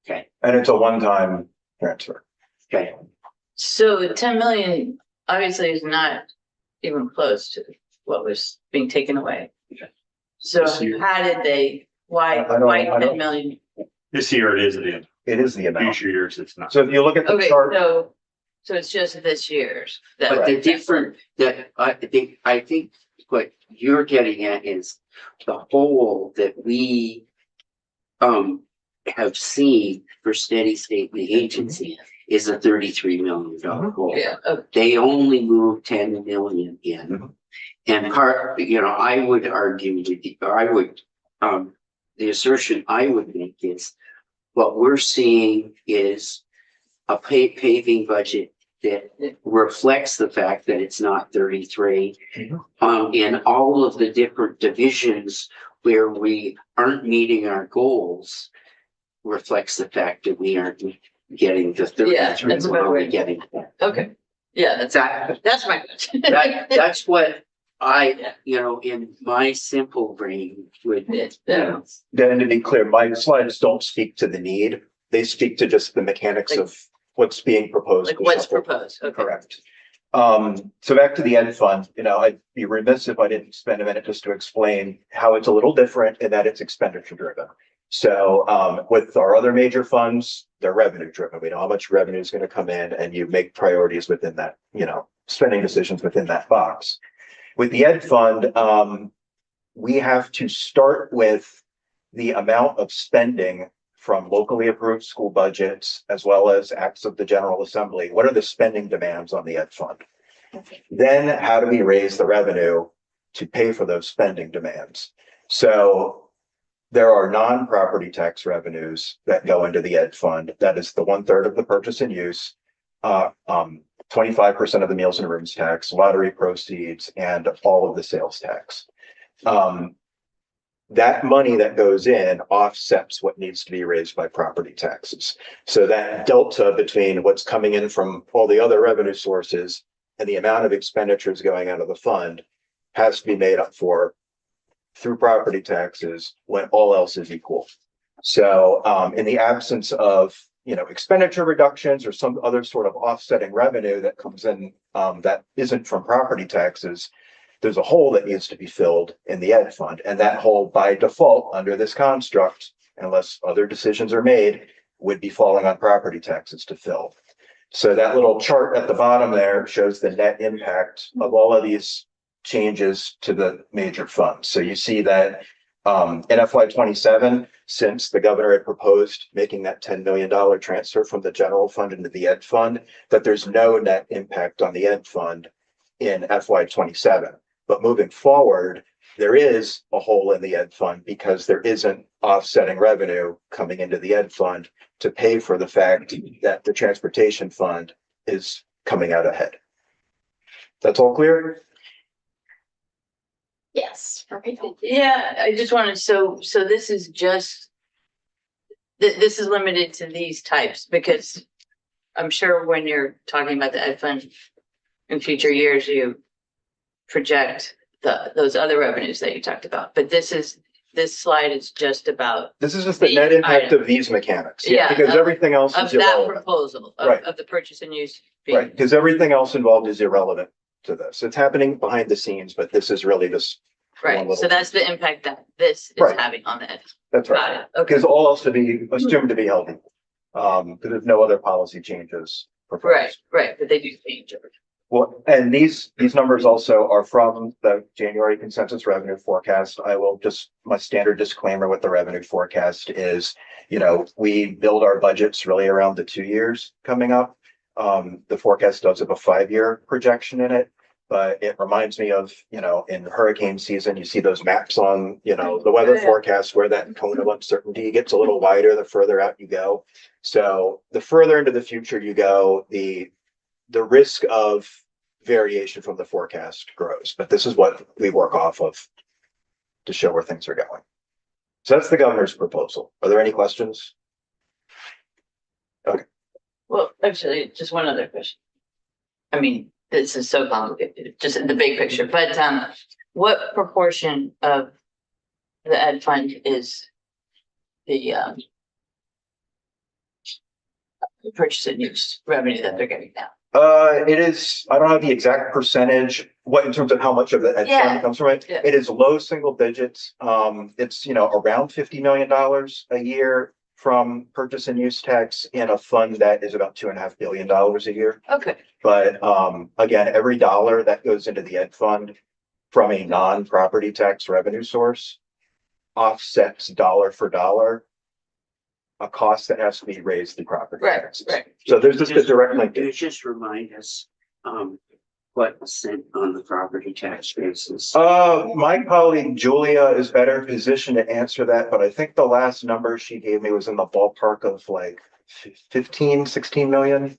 Okay. And it's a one-time transfer. Okay. So 10 million obviously is not even close to what was being taken away. So This year. how did they, why I don't- 10 million? This year it is the It is the amount. future years, it's not. So if you look at the Okay, chart, so it's just this year's. But the different, that I think what you're getting at is the hole that we have seen for steady state in the agency is a $33 million hole. Yeah, okay. They only moved 10 million in. Mhm. And part, I would argue with you, or I would, the assertion I would make is what we're seeing is a paving budget that reflects the fact that it's not 33. In all of the different divisions where we aren't meeting our goals reflects the fact that we aren't getting the 33. that's We're about only right. getting that. Okay, yeah, that's my question. That's what I, in my simple brain would. Yeah. then to be clear, my slides don't speak to the need. They speak to just the mechanics of what's being proposed. Like to what's shuffle. proposed, okay. Correct. So back to the ed fund, I'd be remiss if I didn't spend a minute just to explain how it's a little different in that it's expenditure driven. So with our other major funds, they're revenue driven. We know how much revenue is going to come in and you make priorities within that, spending decisions within that box. With the ed fund, we have to start with the amount of spending from locally approved school budgets as well as acts of the General Assembly. What are the spending demands on the ed fund? Then how do we raise the revenue to pay for those spending demands? So there are non-property tax revenues that go into the ed fund. That is the 1/3 of the purchase and use, 25% of the meals and rooms tax, lottery proceeds, and all of the sales tax. That money that goes in offsets what needs to be raised by property taxes. So that delta between what's coming in from all the other revenue sources and the amount of expenditures going out of the fund has to be made up for through property taxes when all else is equal. So in the absence of expenditure reductions or some other sort of offsetting revenue that comes in that isn't from property taxes, there's a hole that needs to be filled in the ed fund. And that hole by default under this construct, unless other decisions are made, would be falling on property taxes to fill. So that little chart at the bottom there shows the net impact of all of these changes to the major funds. So you see that in FY 27, since the governor had proposed making that $10 million transfer from the general fund into the ed fund, that there's no net impact on the ed fund in FY 27. But moving forward, there is a hole in the ed fund because there isn't offsetting revenue coming into the ed fund to pay for the fact that the transportation fund is coming out ahead. That's all clear? Yes. Right. Yeah, I just wanted, so this is just. This is limited to these types, because I'm sure when you're talking about the ed fund in future years, you project those other revenues that you talked about, but this slide is just about This is just the net impact of these mechanics. Yeah, Because everything else of is that irrelevant. proposal, Right. of the purchase and use. Right, because everything else involved is irrelevant to this. It's happening behind the scenes, but this is really just. one Right, so little that's the impact that this is Right. having on the ed. That's Got right. it, okay. Because all else to be assumed to be healthy. Because there's no other policy changes. proposed. Right, but they do change over. Well, and these numbers also are from the January consensus revenue forecast. I will just, my standard disclaimer with the revenue forecast is, we build our budgets really around the 2 years coming up. The forecast does have a 5-year projection in it, but it reminds me of, in hurricane season, you see those maps on, the weather Yeah. forecast where that cone of uncertainty gets a little wider the further out you go. So the further into the future you go, the risk of variation from the forecast grows, but this is what we work off of to show where things are going. So that's the governor's proposal. Are there any questions? Well, actually, just one other question. I mean, this is so complicated, just in the big picture, but what proportion of the ed fund is the purchase and use revenue that they're getting now? It is, I don't have the exact percentage, what in terms of how much of the ed Yeah. fund comes from it. Yeah. It is low single digits. It's, around $50 million a year from purchase and use tax in a fund that is about $2.5 billion a year. Okay, But again, every dollar that goes into the ed fund from a non-property tax revenue source offsets dollar for dollar a cost that has to be raised through property right, taxes. right. So there's just a direct Could you linkage. just remind us, what was sent on the property tax basis? My colleague Julia is better positioned to answer that, but I think the last number she gave me was in the ballpark of like 15, 16 million,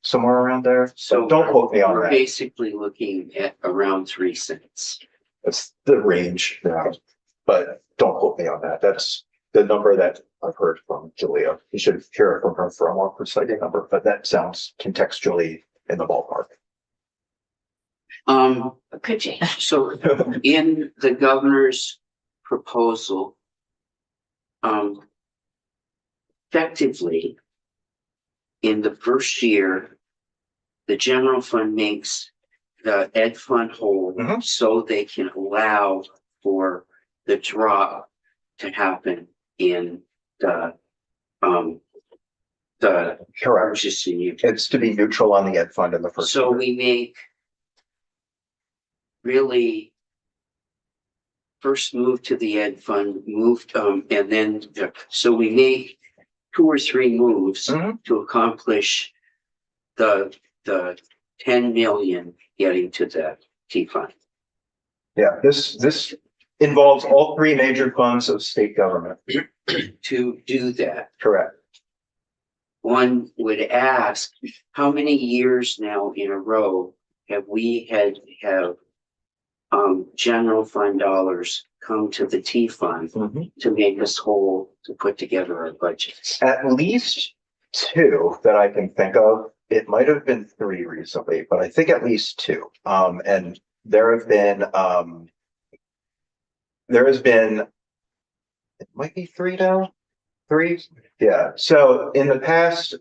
somewhere around there. So don't quote me on We're that. basically looking at around 3 cents. That's the range, but don't quote me on that. That's the number that I've heard from Julia. You should hear it from her for a more precise number, but that sounds contextually in the ballpark. Could change. So in the governor's proposal, effectively, in the first year, the general fund makes the ed fund whole, Mhm. so they can allow for the drop to happen in the Correct. purchasing unit. It's to be neutral on the ed fund in the first So year. we make really first move to the ed fund, moved, and then, so we make 2 or 3 moves Mhm. to accomplish the 10 million getting to the T fund. Yeah, this involves all 3 major funds of state government. To do that, Correct. one would ask, how many years now in a row have we have general fund dollars come to the T fund to make us whole, to put together our budgets? At least 2 that I can think of. It might have been 3 recently, but I think at least 2. And there has been, it might be 3 now. 3? Yeah. So in the past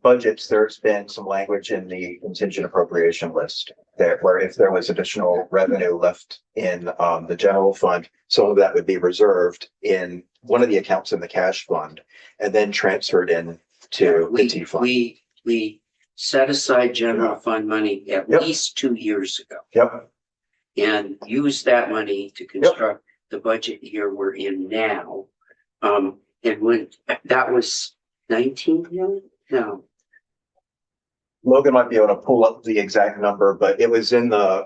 budgets, there's been some language in the contingent appropriation list that where if there was additional revenue left in the general fund, some of that would be reserved in one of the accounts in the cash fund and then transferred in to the T fund. We set aside general fund money at Yep. least 2 years ago Yep. and used that money to construct the budget year we're in now. And when that was 19 million? No, Logan might be able to pull up the exact number, but it was in the,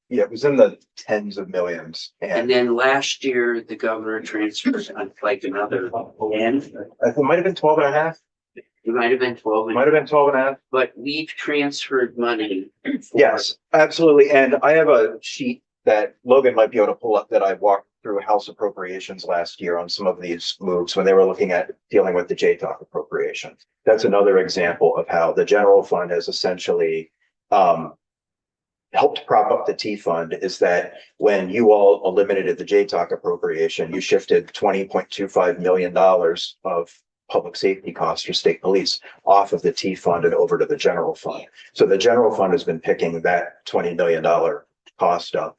it was in the tens of millions. and And then last year, the governor transferred like another 10. it might have been 12 and a half. It might have been 12, It might have been 12 and a half. but we've transferred money. Yes, absolutely. And I have a sheet that Logan might be able to pull up that I walked through House appropriations last year on some of these moves when they were looking at dealing with the JTOC appropriation. That's another example of how the general fund has essentially helped prop up the T fund, is that when you all eliminated the JTOC appropriation, you shifted $20.25 million of public safety costs for state police off of the T fund and over to the general fund. So the general fund has been picking that $20 million cost up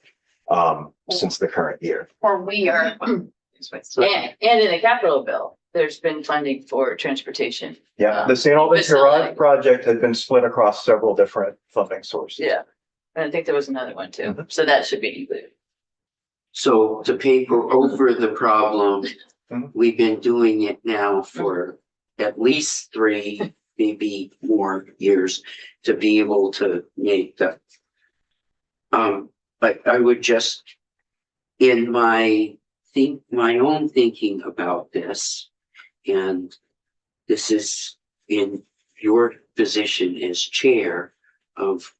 since the current year. Or we are. And in the capital bill, there's been funding for transportation. Yeah, the St. Albans Garage project had been split across several different funding sources. Yeah. And I think there was another one too. So that should be included. So to paper over the problem, Mhm. we've been doing it now for at least 3, maybe more years to be able to make the. But I would just, in my own thinking about this, and this is in your position as chair of,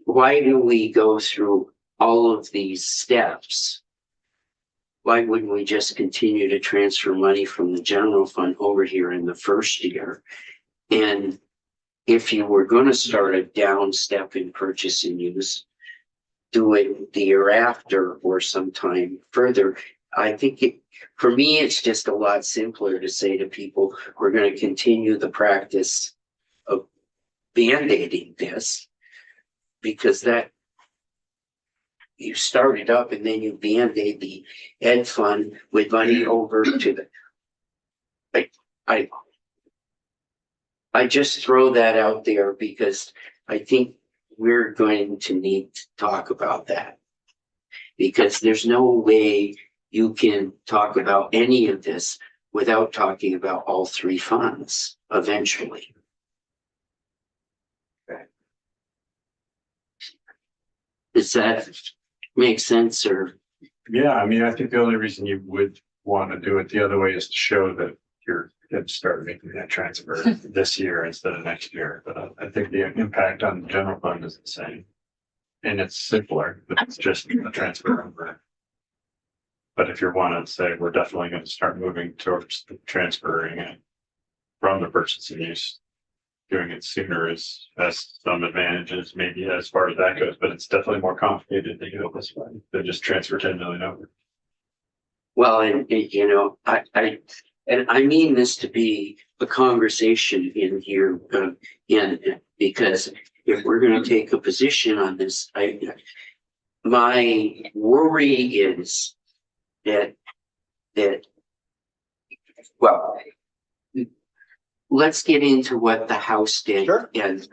why do we go through all of these steps? Why wouldn't we just continue to transfer money from the general fund over here in the first year? And if you were going to start a down step in purchase and use, do it the year after or sometime further. I think for me, it's just a lot simpler to say to people, we're going to continue the practice of band-aiding this, because that you started up and then you band-aid the ed fund with money over to the. I just throw that out there because I think we're going to need to talk about that. Because there's no way you can talk about any of this without talking about all 3 funds eventually. Does that make sense, or? Yeah, I mean, I think the only reason you would want to do it the other way is to show that you're going to start making that transfer this year instead of next year. But I think the impact on the general fund is the same. And it's simpler, but it's just a transfer over. But if you want to say, we're definitely going to start moving towards the transferring it from the purchase and use, doing it sooner has some advantages, maybe as far as that goes, but it's definitely more complicated to go this way than just transfer 10 million over. Well, and you know, I mean this to be a conversation in here, because if we're going to take a position on this, my worry is that well, let's get into what the House did. Sure. And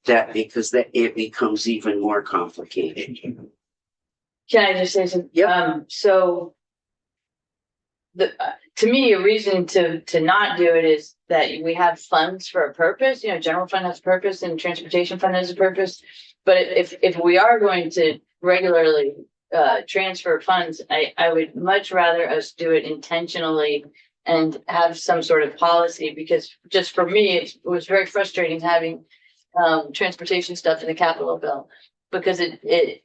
that, because that it becomes even more complicated. Can I just say something? Yep. So to me, a reason to not do it is that we have funds for a purpose. You know, general fund has a purpose and transportation fund has a purpose. But if we are going to regularly transfer funds, I would much rather us do it intentionally and have some sort of policy, because just for me, it was very frustrating having transportation stuff in the capital bill, because it's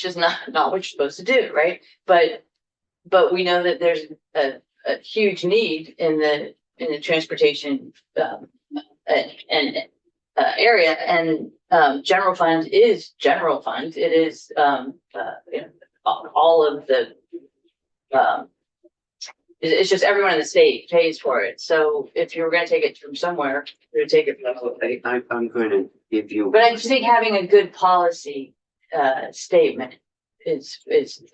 just not what you're supposed to do, right? But we know that there's a huge need in the transportation area, and general fund is general fund. It is all of the it's just everyone in the state pays for it. So if you were going to take it from somewhere, you're going to take it from. I'm going to give you. But I just think having a good policy statement is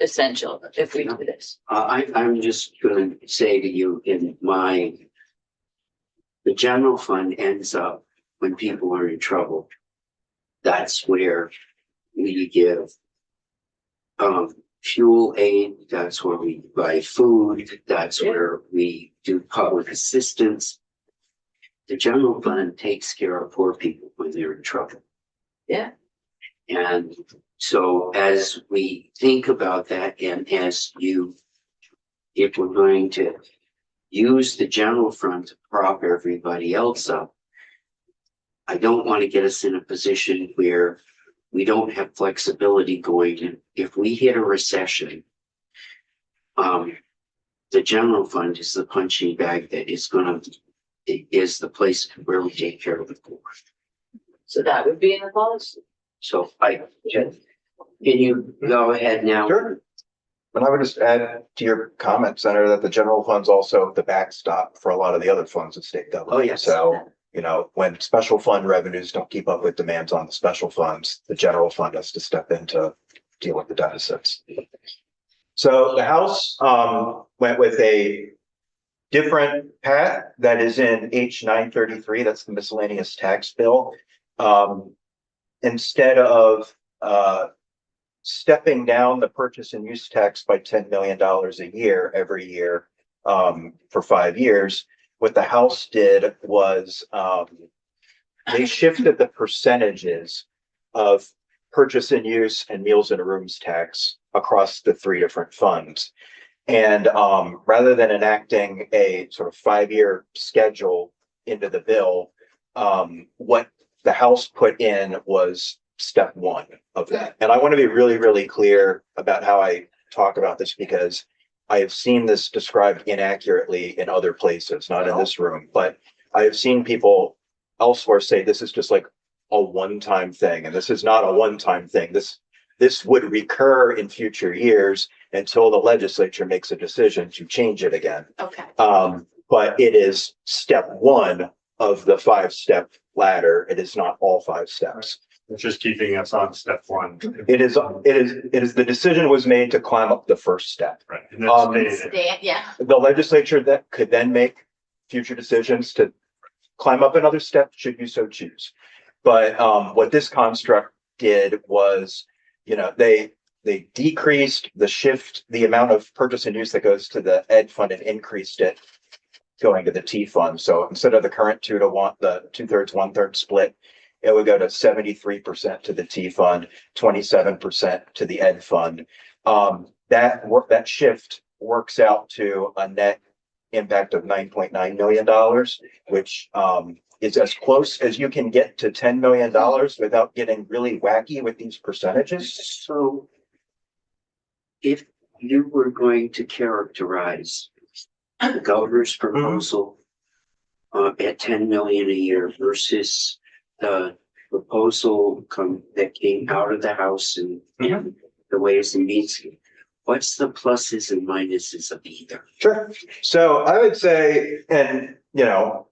essential if we do this. I'm just going to say to you, the general fund ends up when people are in trouble. That's where we give fuel aid, that's where we buy food, that's where we do public assistance. The general fund takes care of poor people when they're in trouble. Yeah. And so as we think about that, and if we're going to use the general fund to prop everybody else up, I don't want to get us in a position where we don't have flexibility going in. If we hit a recession, the general fund is the punching bag that is the place to really take care of the poor. So that would be in the policy. So can you go ahead now? Sure. And I would just add to your comment, Senator, that the general fund's also the backstop for a lot of the other funds of state government. Oh, yes. So, you know, when special fund revenues don't keep up with demands on the special funds, the general fund has to step in to deal with the deficits. So the House went with a different path that is in H 933. That's the miscellaneous tax bill. Instead of stepping down the purchase and use tax by $10 million a year every year for 5 years, what the House did was they shifted the percentages of purchase and use and meals and rooms tax across the 3 different funds. And rather than enacting a sort of 5-year schedule into the bill, what the House put in was step 1 of that. And I want to be really, really clear about how I talk about this, because I have seen this described inaccurately in other places, not in this room, but I have seen people elsewhere say this is just like a one-time thing, and this is not a one-time thing. This would recur in future years until the legislature makes a decision to change it again. Okay. But it is step 1 of the 5-step ladder. It is not all 5 steps. It's just keeping us on step 1. It is the decision was made to climb up the first step. Right. And then stay Yeah. The legislature that could then make future decisions to climb up another step should you so choose. But what this construct did was, you know, they decreased the amount of purchase and use that goes to the ed fund and increased it going to the T fund. So instead of the current 2 to 1, the 2/3, 1/3 split, it would go to 73% to the T fund, 27% to the ed fund. That shift works out to a net impact of $9.9 million, which is as close as you can get to $10 million without getting really wacky with these percentages. So if you were going to characterize the governor's proposal at 10 million a year versus the proposal that came out of the House and the Ways and Means, what's the pluses and minuses of either? Sure. So I would say, and you know,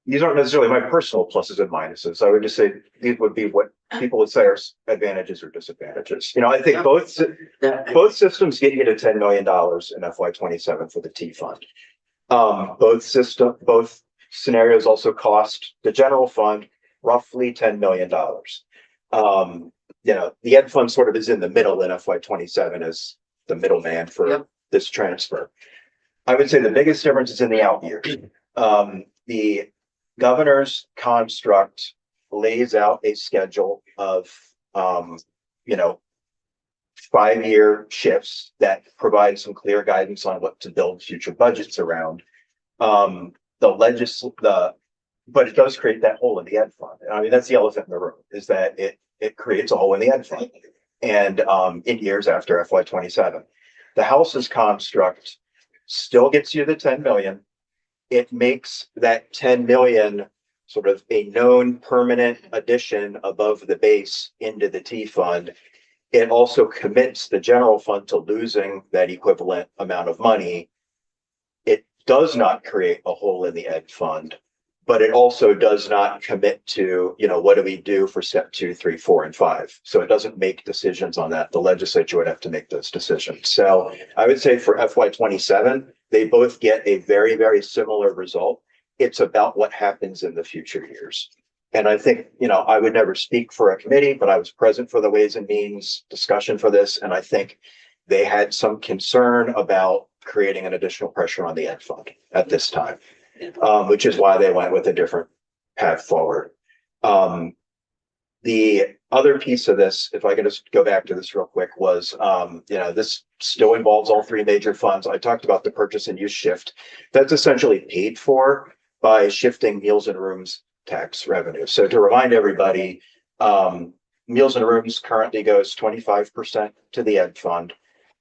these aren't necessarily my personal pluses and minuses. I would just say these would be what people would say are advantages or disadvantages. You know, I think both systems get you to $10 million in FY27 for the T fund. Both scenarios also cost the general fund roughly $10 million. You know, the ed fund sort of is in the middle in FY27 as the middleman for this transfer. I would say the biggest difference is in the out years. The governor's construct lays out a schedule of, you know, 5-year shifts that provide some clear guidance on what to build future budgets around. But it does create that hole in the ed fund. I mean, that's the elephant in the room, is that it creates a hole in the ed fund. And in years after FY27, the House's construct still gets you the 10 million. It makes that 10 million sort of a known permanent addition above the base into the T fund. It also commits the general fund to losing that equivalent amount of money. It does not create a hole in the ed fund, but it also does not commit to, you know, what do we do for step 2, 3, 4, and 5. So it doesn't make decisions on that. The legislature would have to make those decisions. So I would say for FY27, they both get a very, very similar result. It's about what happens in the future years. And I think, you know, I would never speak for a committee, but I was present for the Ways and Means discussion for this. And I think they had some concern about creating an additional pressure on the ed fund at this time. Which is why they went with a different path forward. The other piece of this, if I can just go back to this real quick, was, you know, this still involves all 3 major funds. I talked about the purchase and use shift. That's essentially paid for by shifting meals and rooms tax revenue. So to remind everybody, Meals and Rooms currently goes 25% to the Ed Fund,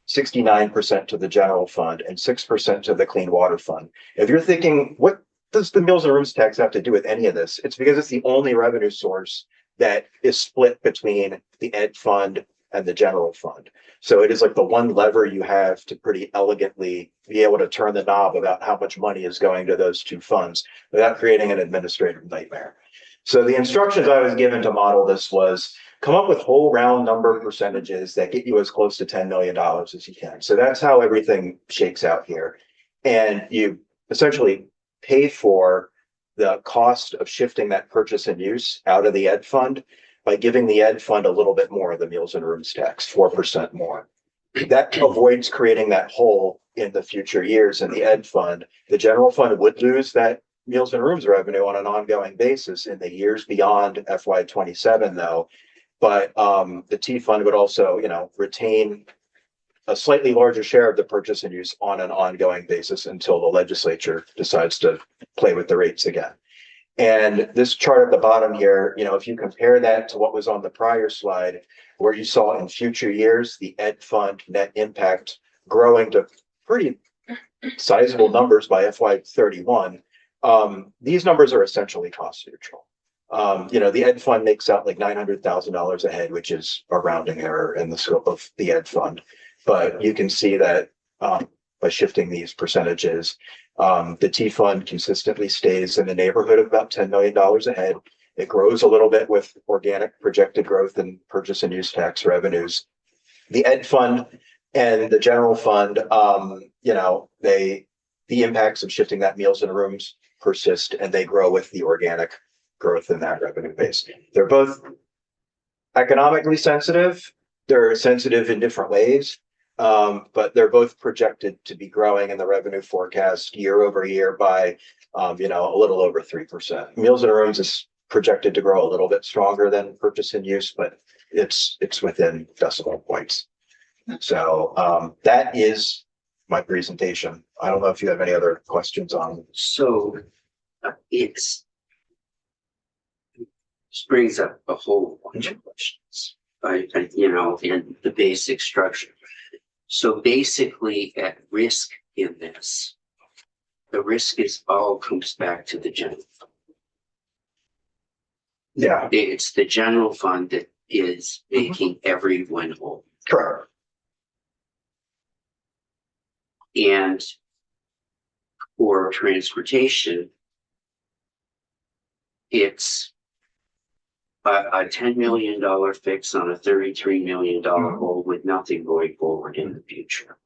69% to the General Fund, and 6% to the Clean Water Fund. If you're thinking, what does the Meals and Rooms tax have to do with any of this? It's because it's the only revenue source that is split between the Ed Fund and the General Fund. So it is like the one lever you have to pretty elegantly be able to turn the knob about how much money is going to those two funds without creating an administrative nightmare. So the instructions I was given to model this was come up with whole round number percentages that get you as close to $10 million as you can. So that's how everything shakes out here. And you essentially pay for the cost of shifting that purchase and use out of the Ed Fund by giving the Ed Fund a little bit more of the Meals and Rooms tax, 4% more. That avoids creating that hole in the future years in the Ed Fund. The General Fund would lose that Meals and Rooms revenue on an ongoing basis in the years beyond FY27 though. But the T Fund would also, retain a slightly larger share of the purchase and use on an ongoing basis until the legislature decides to play with the rates again. And this chart at the bottom here, if you compare that to what was on the prior slide, where you saw in future years, the Ed Fund net impact growing to pretty sizable numbers by FY31, these numbers are essentially cost neutral. The Ed Fund makes out like $900,000 a head, which is a rounding error in the scope of the Ed Fund. But you can see that by shifting these percentages, the T Fund consistently stays in the neighborhood of about $10 million a head. It grows a little bit with organic projected growth in purchase and use tax revenues. The Ed Fund and the General Fund, the impacts of shifting that Meals and Rooms persist, and they grow with the organic growth in that revenue base. They're both economically sensitive. They're sensitive in different ways. But they're both projected to be growing in the revenue forecast year over year by, a little over 3%. Meals and Rooms is projected to grow a little bit stronger than purchase and use, but it's within decimal points. So that is my presentation. I don't know if you have any other questions on. So this brings up a whole bunch of questions, and the basic structure. So basically at risk in this, the risk is all comes back to the general fund. Yeah, It's the general fund that is making everyone whole. correct. And for transportation, it's a $10 million fix on a $33 million hole with nothing going forward in the future.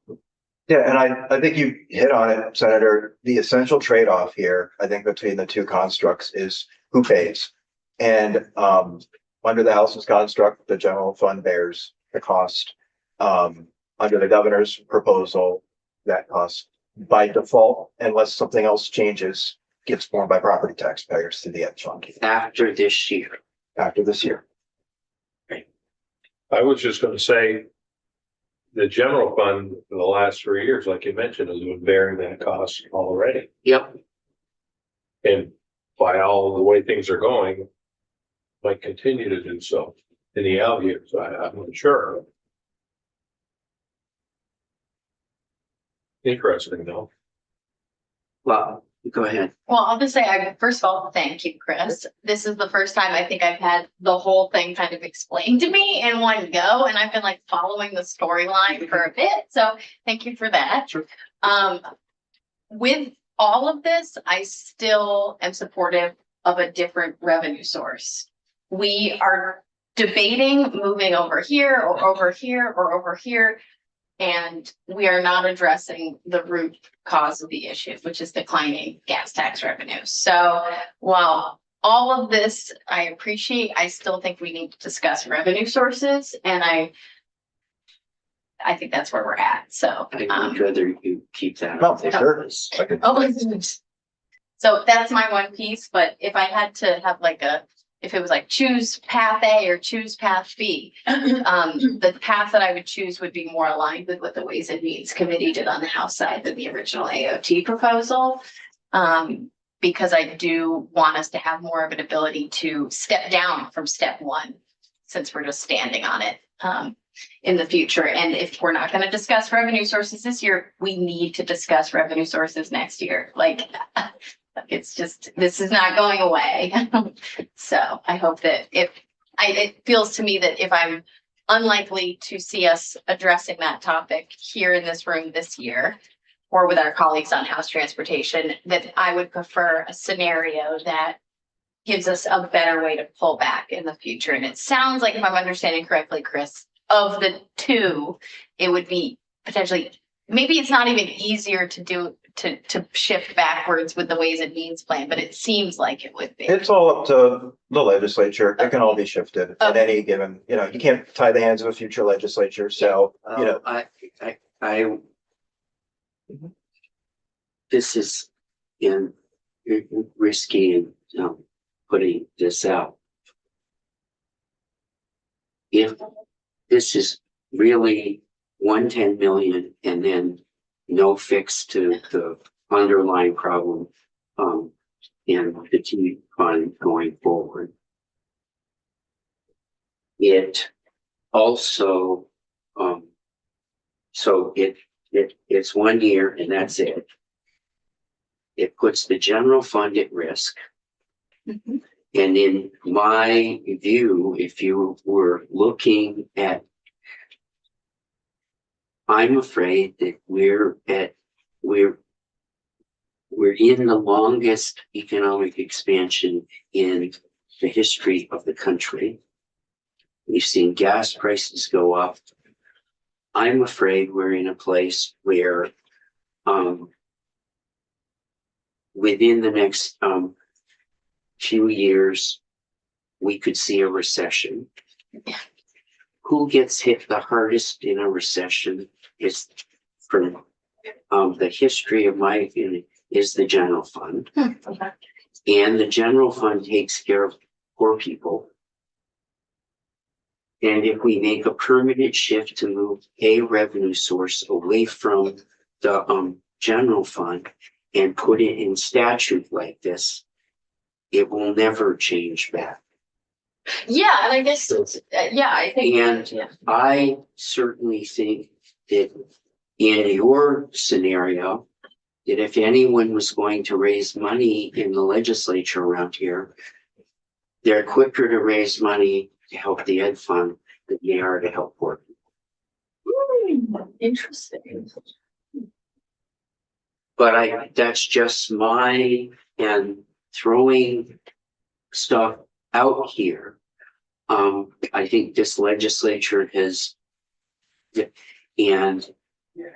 Yeah, and I think you hit on it, Senator. The essential trade-off here, I think, between the two constructs is who pays. And under the House's construct, the general fund bears the cost. Under the governor's proposal, that cost by default, unless something else changes, gets borne by property taxpayers through the Ed Fund After this year. after this year. I was just gonna say, the general fund for the last 3 years, like you mentioned, has been bearing that cost already. Yep. And by all the way things are going, might continue to do so in the out years. I'm not sure. Interesting though. Well, go ahead. Well, I'll just say, first of all, thank you, Chris. This is the first time I think I've had the whole thing kind of explained to me in one go, and I've been like following the storyline for a bit. So thank you for that. Sure. With all of this, I still am supportive of a different revenue source. We are debating moving over here or over here or over here. And we are not addressing the root cause of the issue, which is declining gas tax revenue. So while all of this I appreciate, I still think we need to discuss revenue sources. And I think that's where we're at. So I would rather you keep that. No, on there. sure. so that's my one piece. But if I had to have if it was like choose path A or choose path B, the path that I would choose would be more aligned with what the Ways and Means Committee did on the House side than the original AOT proposal. Because I do want us to have more of an ability to step down from step one. since we're just standing on it, in the future. And if we're not gonna discuss revenue sources this year, we need to discuss revenue sources next year. Like, it's just, this is not going away. So I hope that it feels to me that if I'm unlikely to see us addressing that topic here in this room this year, or with our colleagues on House Transportation, that I would prefer a scenario that gives us a better way to pull back in the future. And it sounds like, if I'm understanding correctly, Chris, of the two, it would be potentially, maybe it's not even easier to do, to shift backwards with the Ways and Means plan, but it seems like it would be. It's all up to the legislature. It can all be shifted at any given, you can't tie the hands of a future legislature. So, I this is in risky and putting this out. If this is really 110 million and then no fix to the underlying problem in the T fund going forward, it also so it's 1 year and that's it. It puts the general fund at risk. Mhm. And in my view, if you were looking at, I'm afraid that we're in the longest economic expansion in the history of the country. We've seen gas prices go up. I'm afraid we're in a place where within the next few years, we could see a recession. Who gets hit the hardest in a recession is, from the history of my opinion, is the general fund. Okay. And the general fund takes care of poor people. And if we make a permanent shift to move a revenue source away from the general fund and put it in statute like this, it will never change back. Yeah, and I guess, I think. And Yeah. I certainly think that in your scenario, that if anyone was going to raise money in the legislature around here, they're quicker to raise money to help the ed fund than they are to help poor people. Interesting. But that's just my, and throwing stuff out here. I think this legislature has, and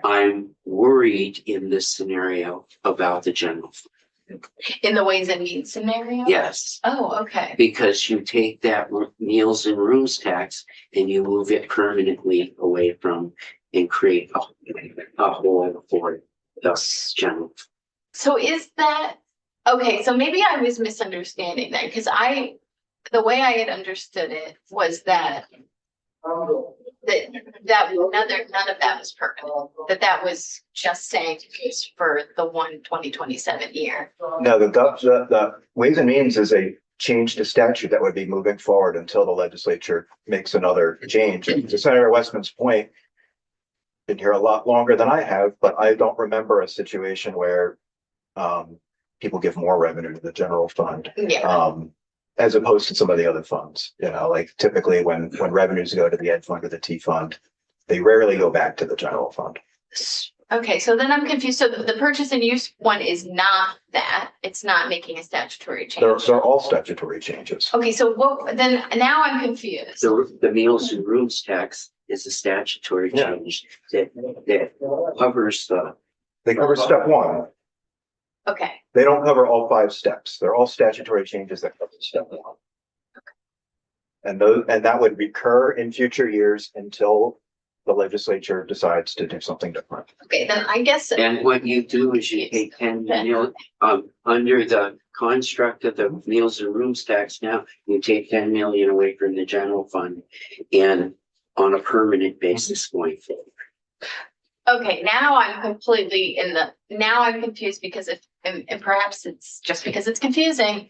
I'm worried in this scenario about the general fund. In the Ways and Means scenario? Yes, Oh, okay. because you take that meals and rooms tax and you move it permanently away from and create a hole for the general. So is that, okay, so maybe I was misunderstanding that, because the way I had understood it was that none of that was permanent, that was just saying for the 2027 year. no, the Ways and Means is a change to statute that would be moving forward until the legislature makes another change. And to Senator Westman's point, been here a lot longer than I have, but I don't remember a situation where people give more revenue to the general fund. Yeah. As opposed to some of the other funds, like typically when revenues go to the ed fund or the T fund, they rarely go back to the general fund. Okay, so then I'm confused. So the purchase and use one is not that, it's not making a statutory change. They're all statutory changes. Okay, so then now I'm confused. The meals and rooms tax is a statutory change that covers They cover step one. Okay, They don't cover all 5 steps. They're all statutory changes that cover step one. And that would recur in future years until the legislature decides to do something different. okay, then I guess. and what you do is you take 10 million, under the construct of the meals and rooms tax now, you take 10 million away from the general fund and on a permanent basis going forward. Okay, now I'm completely now I'm confused because and perhaps it's just because it's confusing.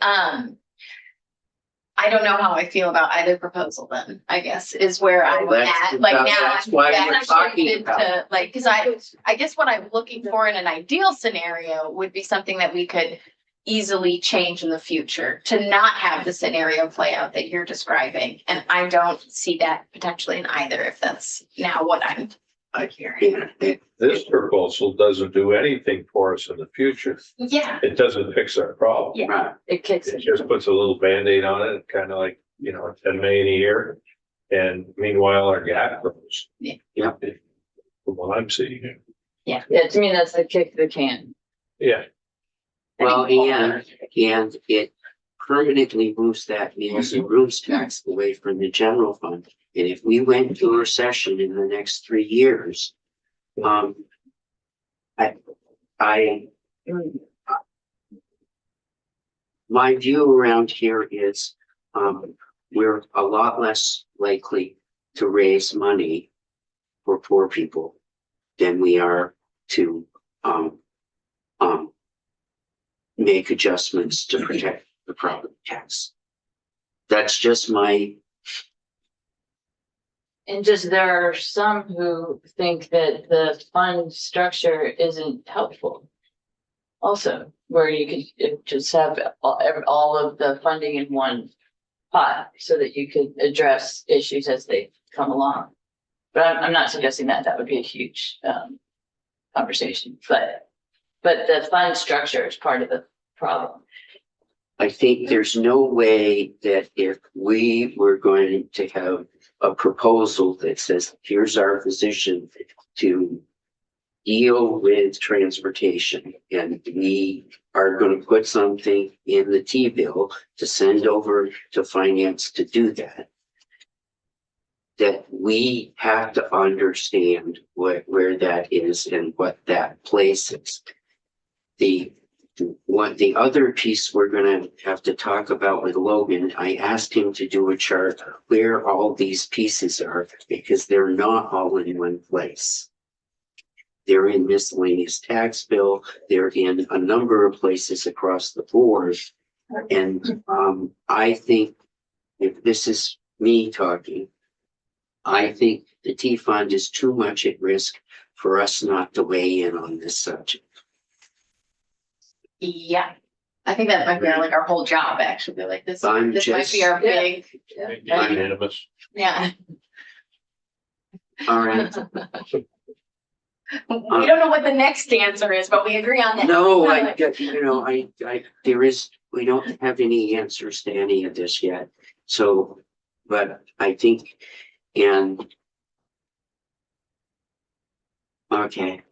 I don't know how I feel about either proposal then, I guess, is where I'm Well, that's- at, like now. that's why I'm we're talking shifted about to, like, cause I guess what I'm looking for in an ideal scenario would be something that we could easily change in the future, to not have the scenario play out that you're describing. And I don't see that potentially in either, if that's now what I'm hearing. This proposal doesn't do anything for us in the future. Yeah, It doesn't fix our problem. Yeah. Right. It kicks It it. just puts a little Band-Aid on it, kind of like, 10 million a year. And meanwhile, our gap grows. Yeah. Yeah. From what I'm seeing. Yeah, to me, that's the kick to the can. Yeah. Well, and it permanently moves that meals and rooms tax away from the general fund. And if we went into a recession in the next 3 years, my view around here is, we're a lot less likely to raise money for poor people than we are to, make adjustments to protect the property tax. That's just my, And just there are some who think that the fund structure isn't helpful. Also, where you could just have all of the funding in one pot so that you could address issues as they come along. But I'm not suggesting that would be a huge conversation, but the fund structure is part of the problem. I think there's no way that if we were going to have a proposal that says, here's our position to deal with transportation, and we are going to put something in the T-bill to send over to finance to do that, that we have to understand where that is and what that place is. The other piece we're gonna have to talk about with Logan, I asked him to do a chart where all these pieces are, because they're not all in one place. They're in miscellaneous tax bill, they're in a number of places across the board. And I think, if this is me talking, I think the T fund is too much at risk for us not to weigh in on this subject. yeah. I think that might be like our whole job, actually, like this I'm might just- be our big, Unanimous. yeah. All right. We don't know what the next answer is, but we agree on that. No, we don't have any answers to any of this yet. So, but I think, okay.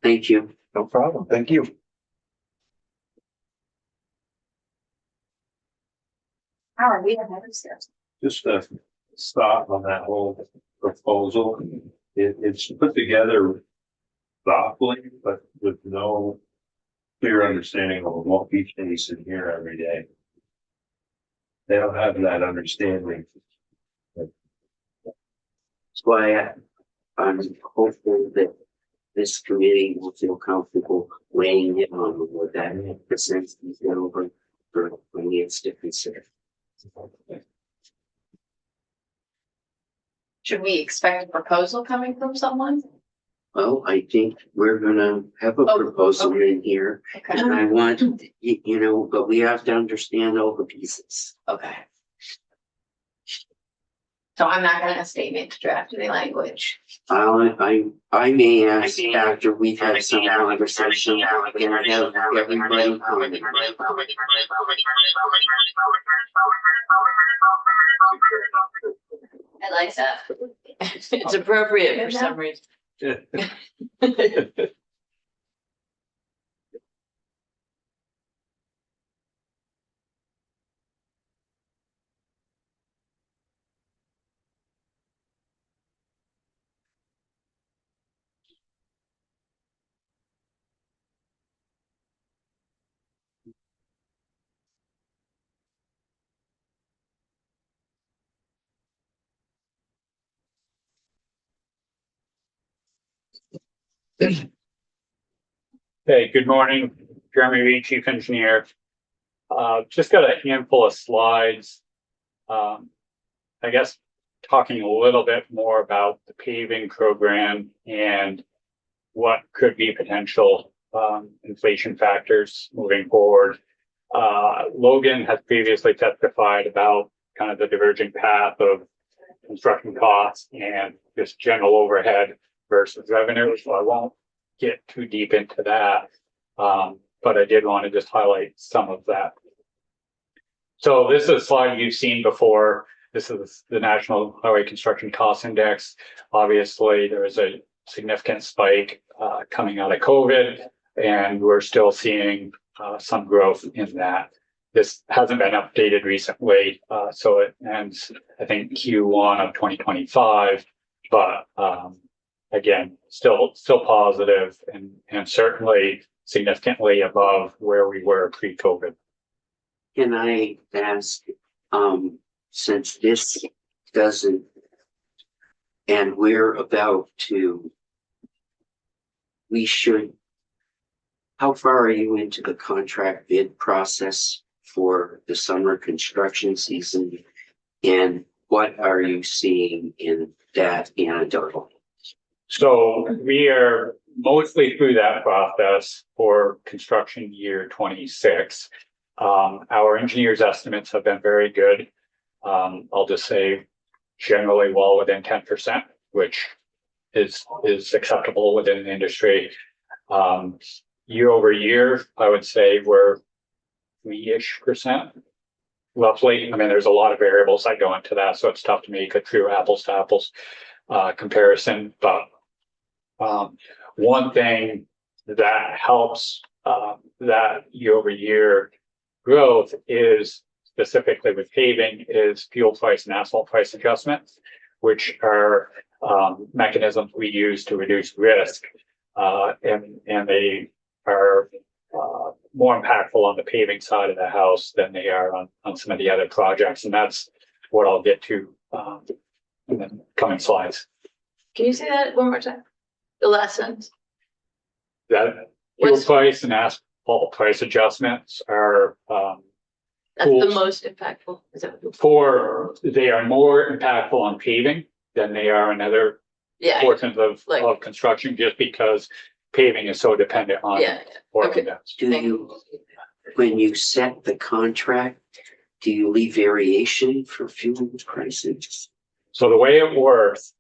Thank you. No problem. Thank you. How are we ahead of steps? Just a stop on that whole proposal. It's put together thoughtfully, but with no clear understanding of what we face in here every day. They don't have that understanding. That's why I'm hopeful that this committee will feel comfortable weighing in on what that percent is over for finance to consider. Should we expect a proposal coming from someone? Well, I think we're gonna have a Oh, proposal okay. in here, Okay, and I want, but we have to understand all the pieces. okay. So I'm not gonna statement to draft any language. I may ask after we've had some conversation, and I have everybody comment. I like that. It's appropriate for some reason. Hey, good morning, Jeremy Reed, Chief Engineer. Just got a handful of slides I guess talking a little bit more about the paving program and what could be potential inflation factors moving forward. Logan has previously testified about kind of the diverging path of construction costs and just general overhead versus revenue, so I won't get too deep into that. But I did want to just highlight some of that. So this is a slide you've seen before. This is the National Highway Construction Cost Index. Obviously, there was a significant spike coming out of COVID, and we're still seeing some growth in that. This hasn't been updated recently, so it ends, I think, Q1 of 2025. But again, still positive and certainly significantly above where we were pre-COVID. Can I ask, since this doesn't, and we're about to, we should, how far are you into the contract bid process for the summer construction season? And what are you seeing in that anecdotal? So we are mostly through that process for construction year 26. Our engineers' estimates have been very good. I'll just say generally well within 10%, which is acceptable within the industry. Year over year, I would say we're 3-ish% roughly. I mean, there's a lot of variables that go into that, so it's tough to make a true apples to apples comparison. But one thing that helps that year over year growth is specifically with paving is fuel price and asphalt price adjustments, which are mechanisms we use to reduce risk, and they are more impactful on the paving side of the house than they are on some of the other projects, and that's what I'll get to in the coming slides. Can you say that one more time? The last sentence. That fuel price and asphalt price adjustments are That's the tools most impactful. Is that they are more impactful on paving than they are in other yeah, portions of like- construction, just because paving is so dependent on yeah. oil Okay. and gas. Do you, when you set the contract, do you leave variation for fuel prices? So the way it works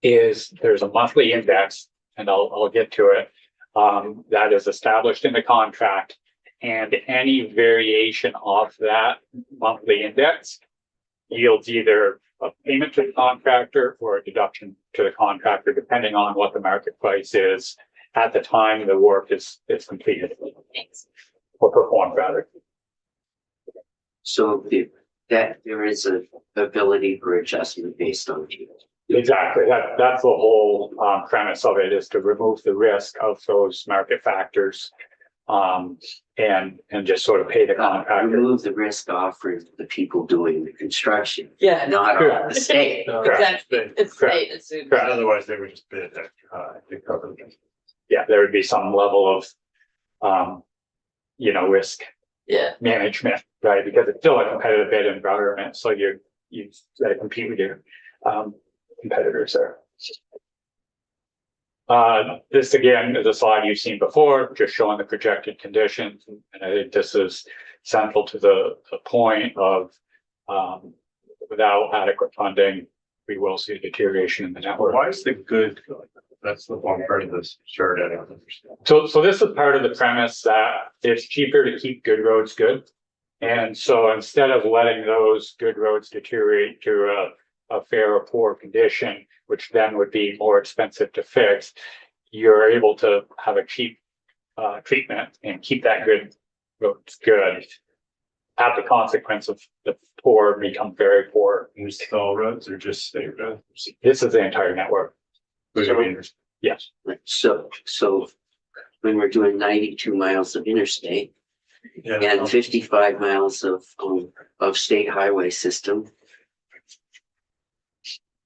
is there's a monthly index, and I'll get to it, that is established in the contract, and any variation off that monthly index yields either a payment to the contractor or a deduction to the contractor, depending on what the market price is at the time the work is completed. Thanks. Or performed rather. So that there is a ability for adjustment based on fuel. Exactly. That's the whole premise of it, is to remove the risk of those market factors, and just sort of pay the contractor. Remove the risk offered to the people doing the construction, Yeah. not on the state. Exactly. It's Correct. state, it's super. Correct. Otherwise, they would just bid extra high to cover them. Yeah, there would be some level of, risk Yeah. management, right? Because it's still a competitive bid environment, so you got to compete with your competitors there. This again is a slide you've seen before, just showing the projected conditions, and I think this is central to the point of without adequate funding, we will see a deterioration in the network. Why is the good, that's the one part of this chart I don't understand. So this is part of the premise that it's cheaper to keep good roads good. And so instead of letting those good roads deteriorate to a fair or poor condition, which then would be more expensive to fix, you're able to have a cheap treatment and keep that good roads good. Have the consequence of the poor become very poor. Use all roads or just state roads? This is the entire network. Yes. So when we're doing 92 miles of interstate and 55 miles of state highway system,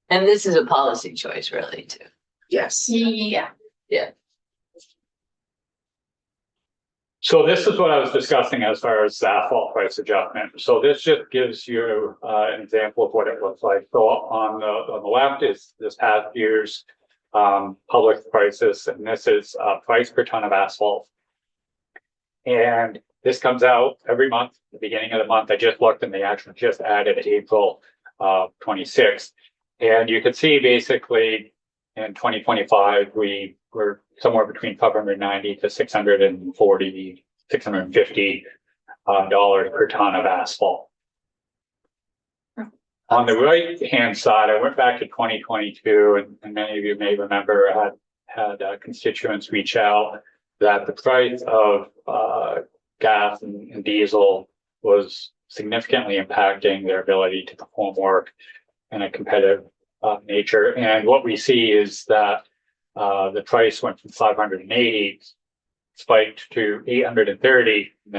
And this is a policy choice really too. yes. Yeah. So this is what I was discussing as far as the asphalt price adjustment. So this just gives you an example of what it looks like. So on the left is this past year's public prices, and this is price per ton of asphalt. And this comes out every month, the beginning of the month. I just looked and they actually just added April 26th. And you can see basically in 2025, we were somewhere between 590 to 640, 650 dollars per ton of asphalt. On the right hand side, I went back to 2022, and many of you may remember I had constituents reach out that the price of gas and diesel was significantly impacting their ability to perform work in a competitive nature. And what we see is that the price went from 580 spiked to 830, and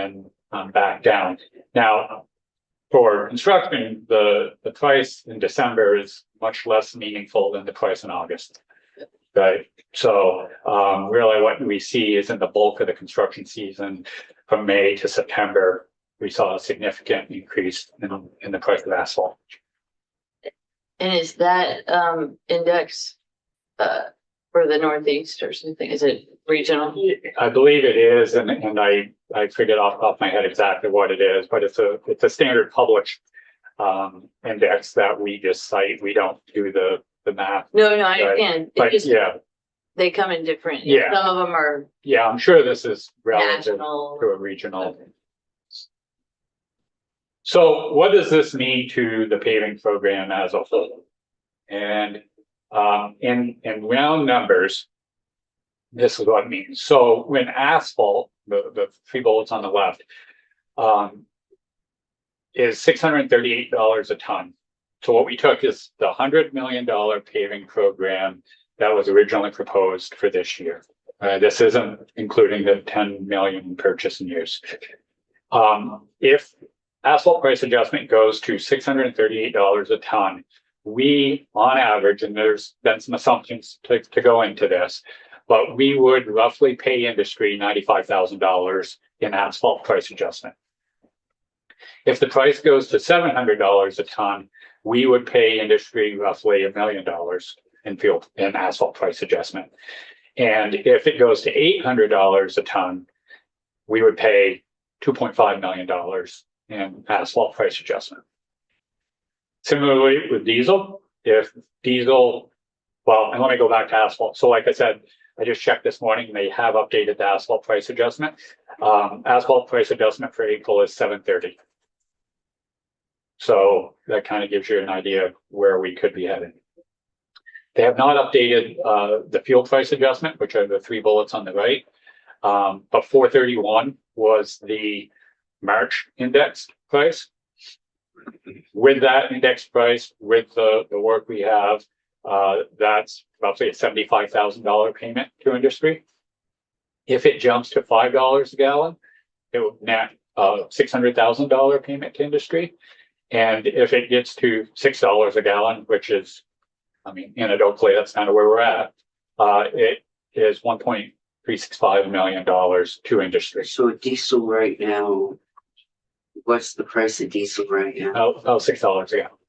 then back down. Now, for construction, the price in December is much less meaningful than the price in August. Right. So really what we see is in the bulk of the construction season from May to September, we saw a significant increase in the price of asphalt. And is that index for the Northeast or something? Is it regional? I believe it is, and I forget off the top of my head exactly what it is, but it's a standard published index that we just cite. We don't do the math. No, I understand. It But just, yeah, they come in different. Yeah. Some of them are yeah, I'm sure this is relative national. to a regional. So what does this mean to the paving program as a whole? And in round numbers, this is what it means. So when asphalt, the three bullets on the left, is $638 a ton. So what we took is the $100 million paving program that was originally proposed for this year. This isn't including the 10 million purchase in use. If asphalt price adjustment goes to $638 a ton, we, on average, and there's been some assumptions to go into this, but we would roughly pay industry $95,000 in asphalt price adjustment. If the price goes to $700 a ton, we would pay industry roughly $1 million in asphalt price adjustment. And if it goes to $800 a ton, we would pay $2.5 million in asphalt price adjustment. Similarly with diesel, if diesel, well, and let me go back to asphalt. So like I said, I just checked this morning, they have updated the asphalt price adjustment. Asphalt price adjustment for April is $730. So that kind of gives you an idea of where we could be heading. They have not updated the fuel price adjustment, which are the three bullets on the right. But 431 was the March index price. With that index price, with the work we have, that's roughly a $75,000 payment to industry. If it jumps to $5 a gallon, it would net $600,000 payment to industry. And if it gets to $6 a gallon, which is, I mean, anecdotally, that's kind of where we're at, it is $1.365 million to industry. So diesel right now, what's the price of diesel right now? Oh, $6 a gallon.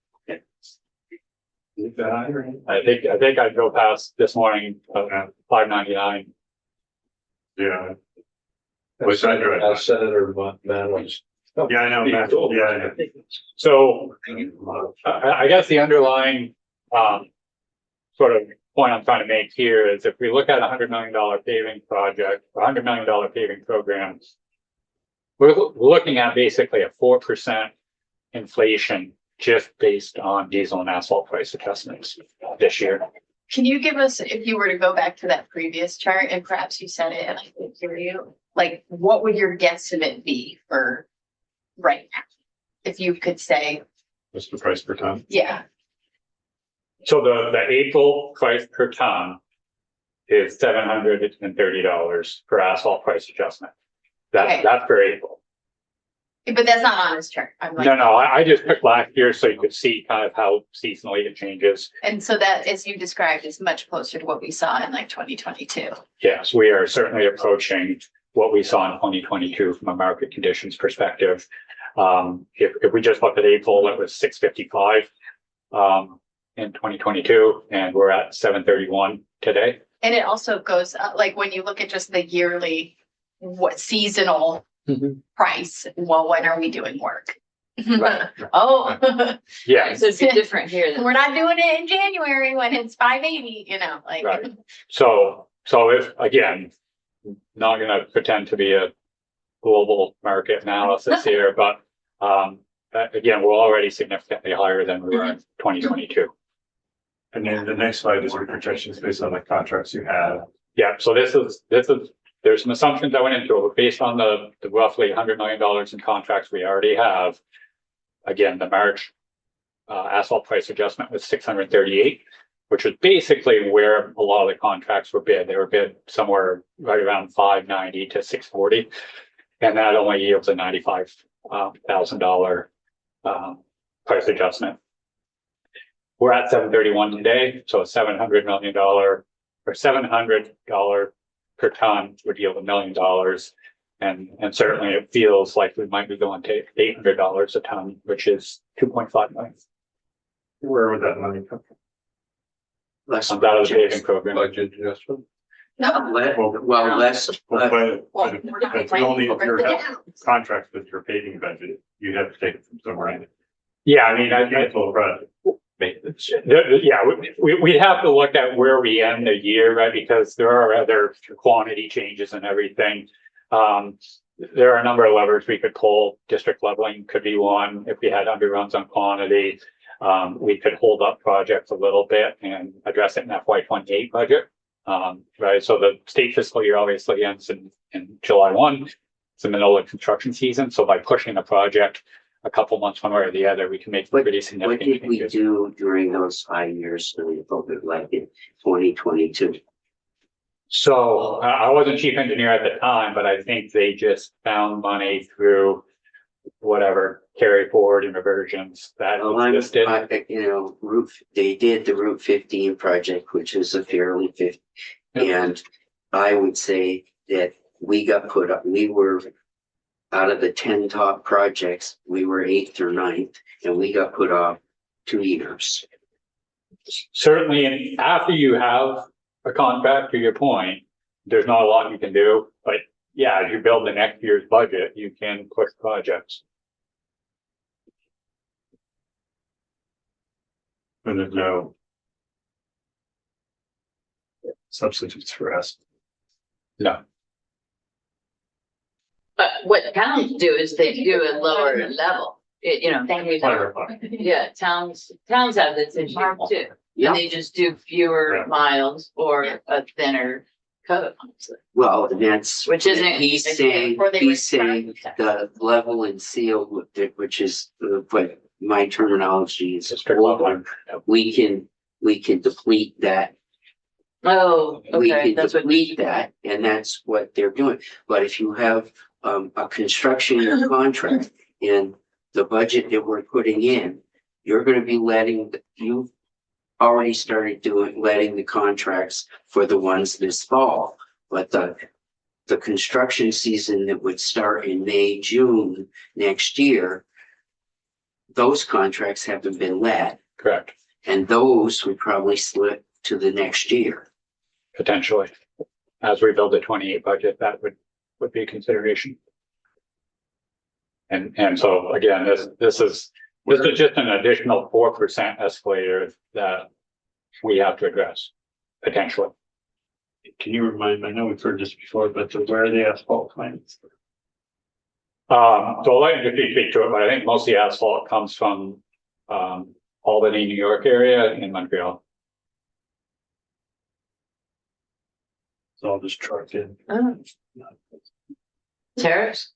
I think I'd go past this morning, $5.99. Yeah. Was that Senator Manuel's? Yeah, I know. Yeah. So I guess the underlying sort of point I'm trying to make here is if we look at a $100 million paving project, $100 million paving program, we're looking at basically a 4% inflation just based on diesel and asphalt price adjustments this year. Can you give us, if you were to go back to that previous chart and perhaps you said it and I didn't hear you, like what would your guesstimate be for right now? If you could say, What's the price per ton? yeah, So the April price per ton is $730 for asphalt price adjustment. Okay. That's for April. but that's not on this chart. I'm like, No, I just took last year so you could see kind of how seasonally it changes. and so that, as you described, is much closer to what we saw in like 2022. Yes, we are certainly approaching what we saw in 2022 from a market conditions perspective. If we just looked at April, it was 655 in 2022, and we're at 731 today. And it also goes up, like when you look at just the yearly, what seasonal price, well, when are we doing work? Right. Oh. Yeah. So it'd be different here. We're not doing it in January when it's 580, you know, like. Right. So if, again, not gonna pretend to be a global market analysis here, but again, we're already significantly higher than we were in 2022. And then the next slide is your projections based on the contracts you have. Yeah, so this is, there's some assumptions that went into it, but based on the roughly $100 million in contracts we already have. Again, the March asphalt price adjustment was 638, which was basically where a lot of the contracts were bid. They were bid somewhere right around 590 to 640. And that only yields a $95,000 price adjustment. We're at 731 today, so $700 million or $700 per ton would yield $1 million. And certainly it feels like we might be going to $800 a ton, which is 2.5 million. Where would that money come from? Less Comes out of the projects. paving program. Budget adjustment. Well, less, But Well, we're not it's planning only if for you it. have contracts with your paving budget, you have to take it from somewhere. Yeah, I mean, I Capital project. we'd have to look at where we end the year, right? Because there are other quantity changes and everything. There are a number of levers we could pull. District leveling could be one. If we had underruns on quantity, we could hold up projects a little bit and address it in FY28 budget. Right, so the state fiscal year obviously ends in July 1. It's the middle of construction season, so by pushing a project a couple months one way or the other, we can make pretty what significant did we changes. do during those 5 years during COVID, like in 2022? So I wasn't chief engineer at the time, but I think they just found money through whatever carry forward and reversions that Well, existed. they did the Route 15 project, which is a fairly 50. Yep. And I would say that we got put up, we were out of the 10 top projects, we were 8th or 9th, and we got put off 2 years. Certainly, and after you have a contract, to your point, there's not a lot you can do, but yeah, as you build the next year's budget, you can push projects. And there's no substitutes for us. No, But what towns do is they do a lower level, Clarify. yeah, towns have this issue too. Yeah. And they just do fewer Yeah. miles or a thinner coat. Well, that's. Which isn't- He's saying, Or they he's were- saying the level and seal, which is what my terminology is. district leveling. We can deplete that. Oh, We okay, can that's what. deplete that, and that's what they're doing. But if you have a construction contract and the budget that we're putting in, you're gonna be you've already started letting the contracts for the ones this fall. But the construction season that would start in May, June next year, those contracts haven't been let, Correct, and those would probably slip to the next year. potentially. As we build the 28 budget, that would be a consideration. And so again, this is just an additional 4% escalator that we have to address, potentially. Can you remind me, I know we've heard this before, but where are the asphalt plants? So I'll let you speak to it, but I think most of the asphalt comes from Albany, New York area and Montreal. It's all just trucked in. Oh. Tariffs?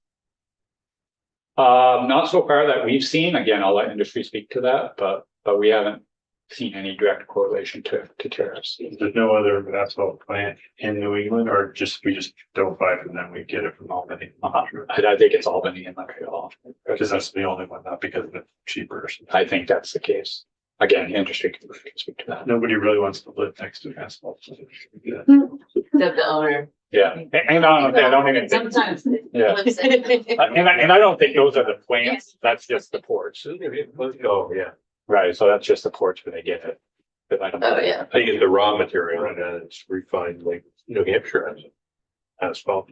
Not so far that we've seen. Again, I'll let industry speak to that, but we haven't seen any direct correlation to tariffs. There's no other asphalt plant in New England, or we just don't buy from them, we get it from Albany. I think it's Albany and Montreal. Because that's the only one, not because it's cheaper or something. I think that's the case. Again, industry can speak to that. Nobody really wants to live next to an asphalt plant. The owner. Yeah, and I don't think it's, Sometimes. yeah. Lives in- And I don't think those are the plants, that's just the ports. Oh, yeah. Right, so that's just the ports where they get it. But I don't. Oh, yeah. They get the raw material and then it's refined like New Hampshire has it. Asphalt.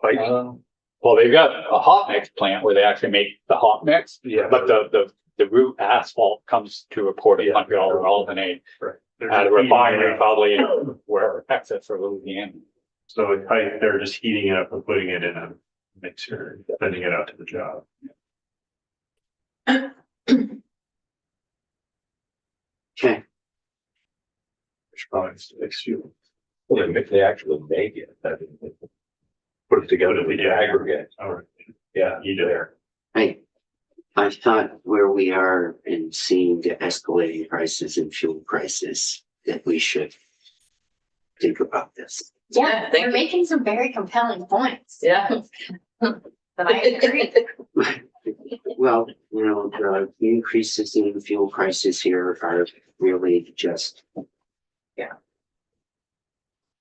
Pipe. Well, they've got a hot mix plant where they actually make the hot mix, Yeah. but the root asphalt comes to a port of Yeah. Montreal or Albany. Right. At a refinery probably wherever, Texas or Louisiana. So it's pipe, they're just heating it up and putting it in a mixer, sending it out to the job. Okay, Which probably makes you. Well, they actually make it. Put it together with the aggregate. All right. Yeah, You there. I thought where we are in seeing the escalating prices and fuel prices, that we should think about this. Yeah, thank you're you. making some very compelling points. Yeah. But I agree. Well, the increases in fuel prices here are really just. Yeah.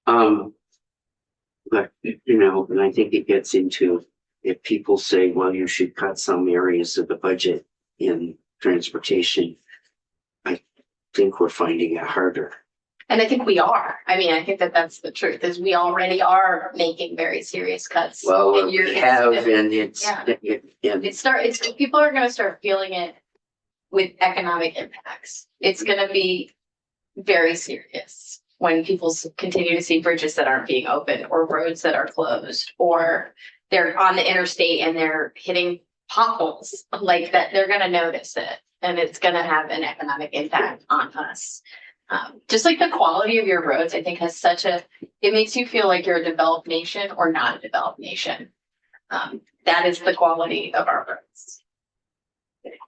But, and I think it gets into, if people say, well, you should cut some areas of the budget in transportation. I think we're finding it harder. And I think we are. I mean, I think that that's the truth, is we already are making very serious cuts. Well, And we have, and it's, Yeah. and It's people are gonna start feeling it with economic impacts. It's gonna be very serious when people continue to see bridges that aren't being opened or roads that are closed, or they're on the interstate and they're hitting potholes like that. They're gonna notice it, and it's gonna have an economic impact on us. Just like the quality of your roads, I think has it makes you feel like you're a developed nation or not a developed nation. That is the quality of our roads.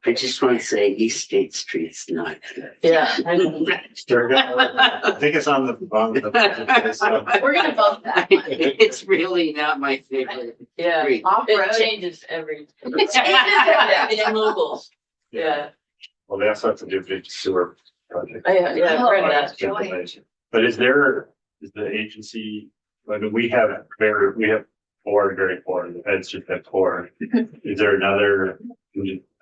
I just want to say East State Street's not good. Yeah. They're gonna- I think it's on the. We're gonna vote that one. It's really not my favorite. Yeah. street. Off-road. It changes every. It changes Yeah, every- it moves. Yeah. Well, they also have to do big sewer project. Yeah, I've heard that. Joy. But is the agency, I mean, we have four, very poor, the feds just have four. Is there another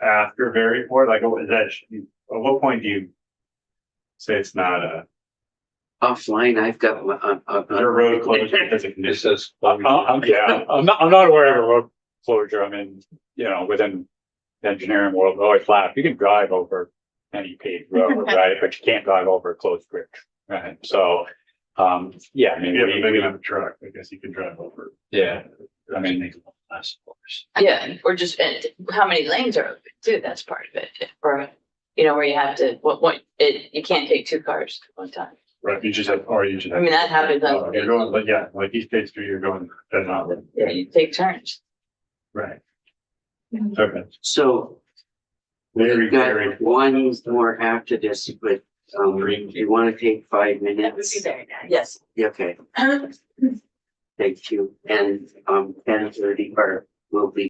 after very poor, like, is that, at what point do you say it's not Offline, I've got your road closed because of It conditions? says. I'm not aware of a road closure. I mean, within the engineering world, always laugh. You can drive over any paved road, right? But you can't drive over a closed bridge, right? So, yeah, I mean, You have a big enough truck, I guess you can drive over. yeah, I mean, Yeah, or just, and how many lanes are open too, that's part of it, or, where you have to, you can't take two cars at one time. Right, you just have. I mean, that happens on. You're going, but yeah, like East State Street, you're going, that's not. Yeah, you take turns. Right. Okay. So Very, we've got very. one more after this, but you want to take 5 That would be minutes? very nice. Yes. Okay, thank you. And 10:30 will be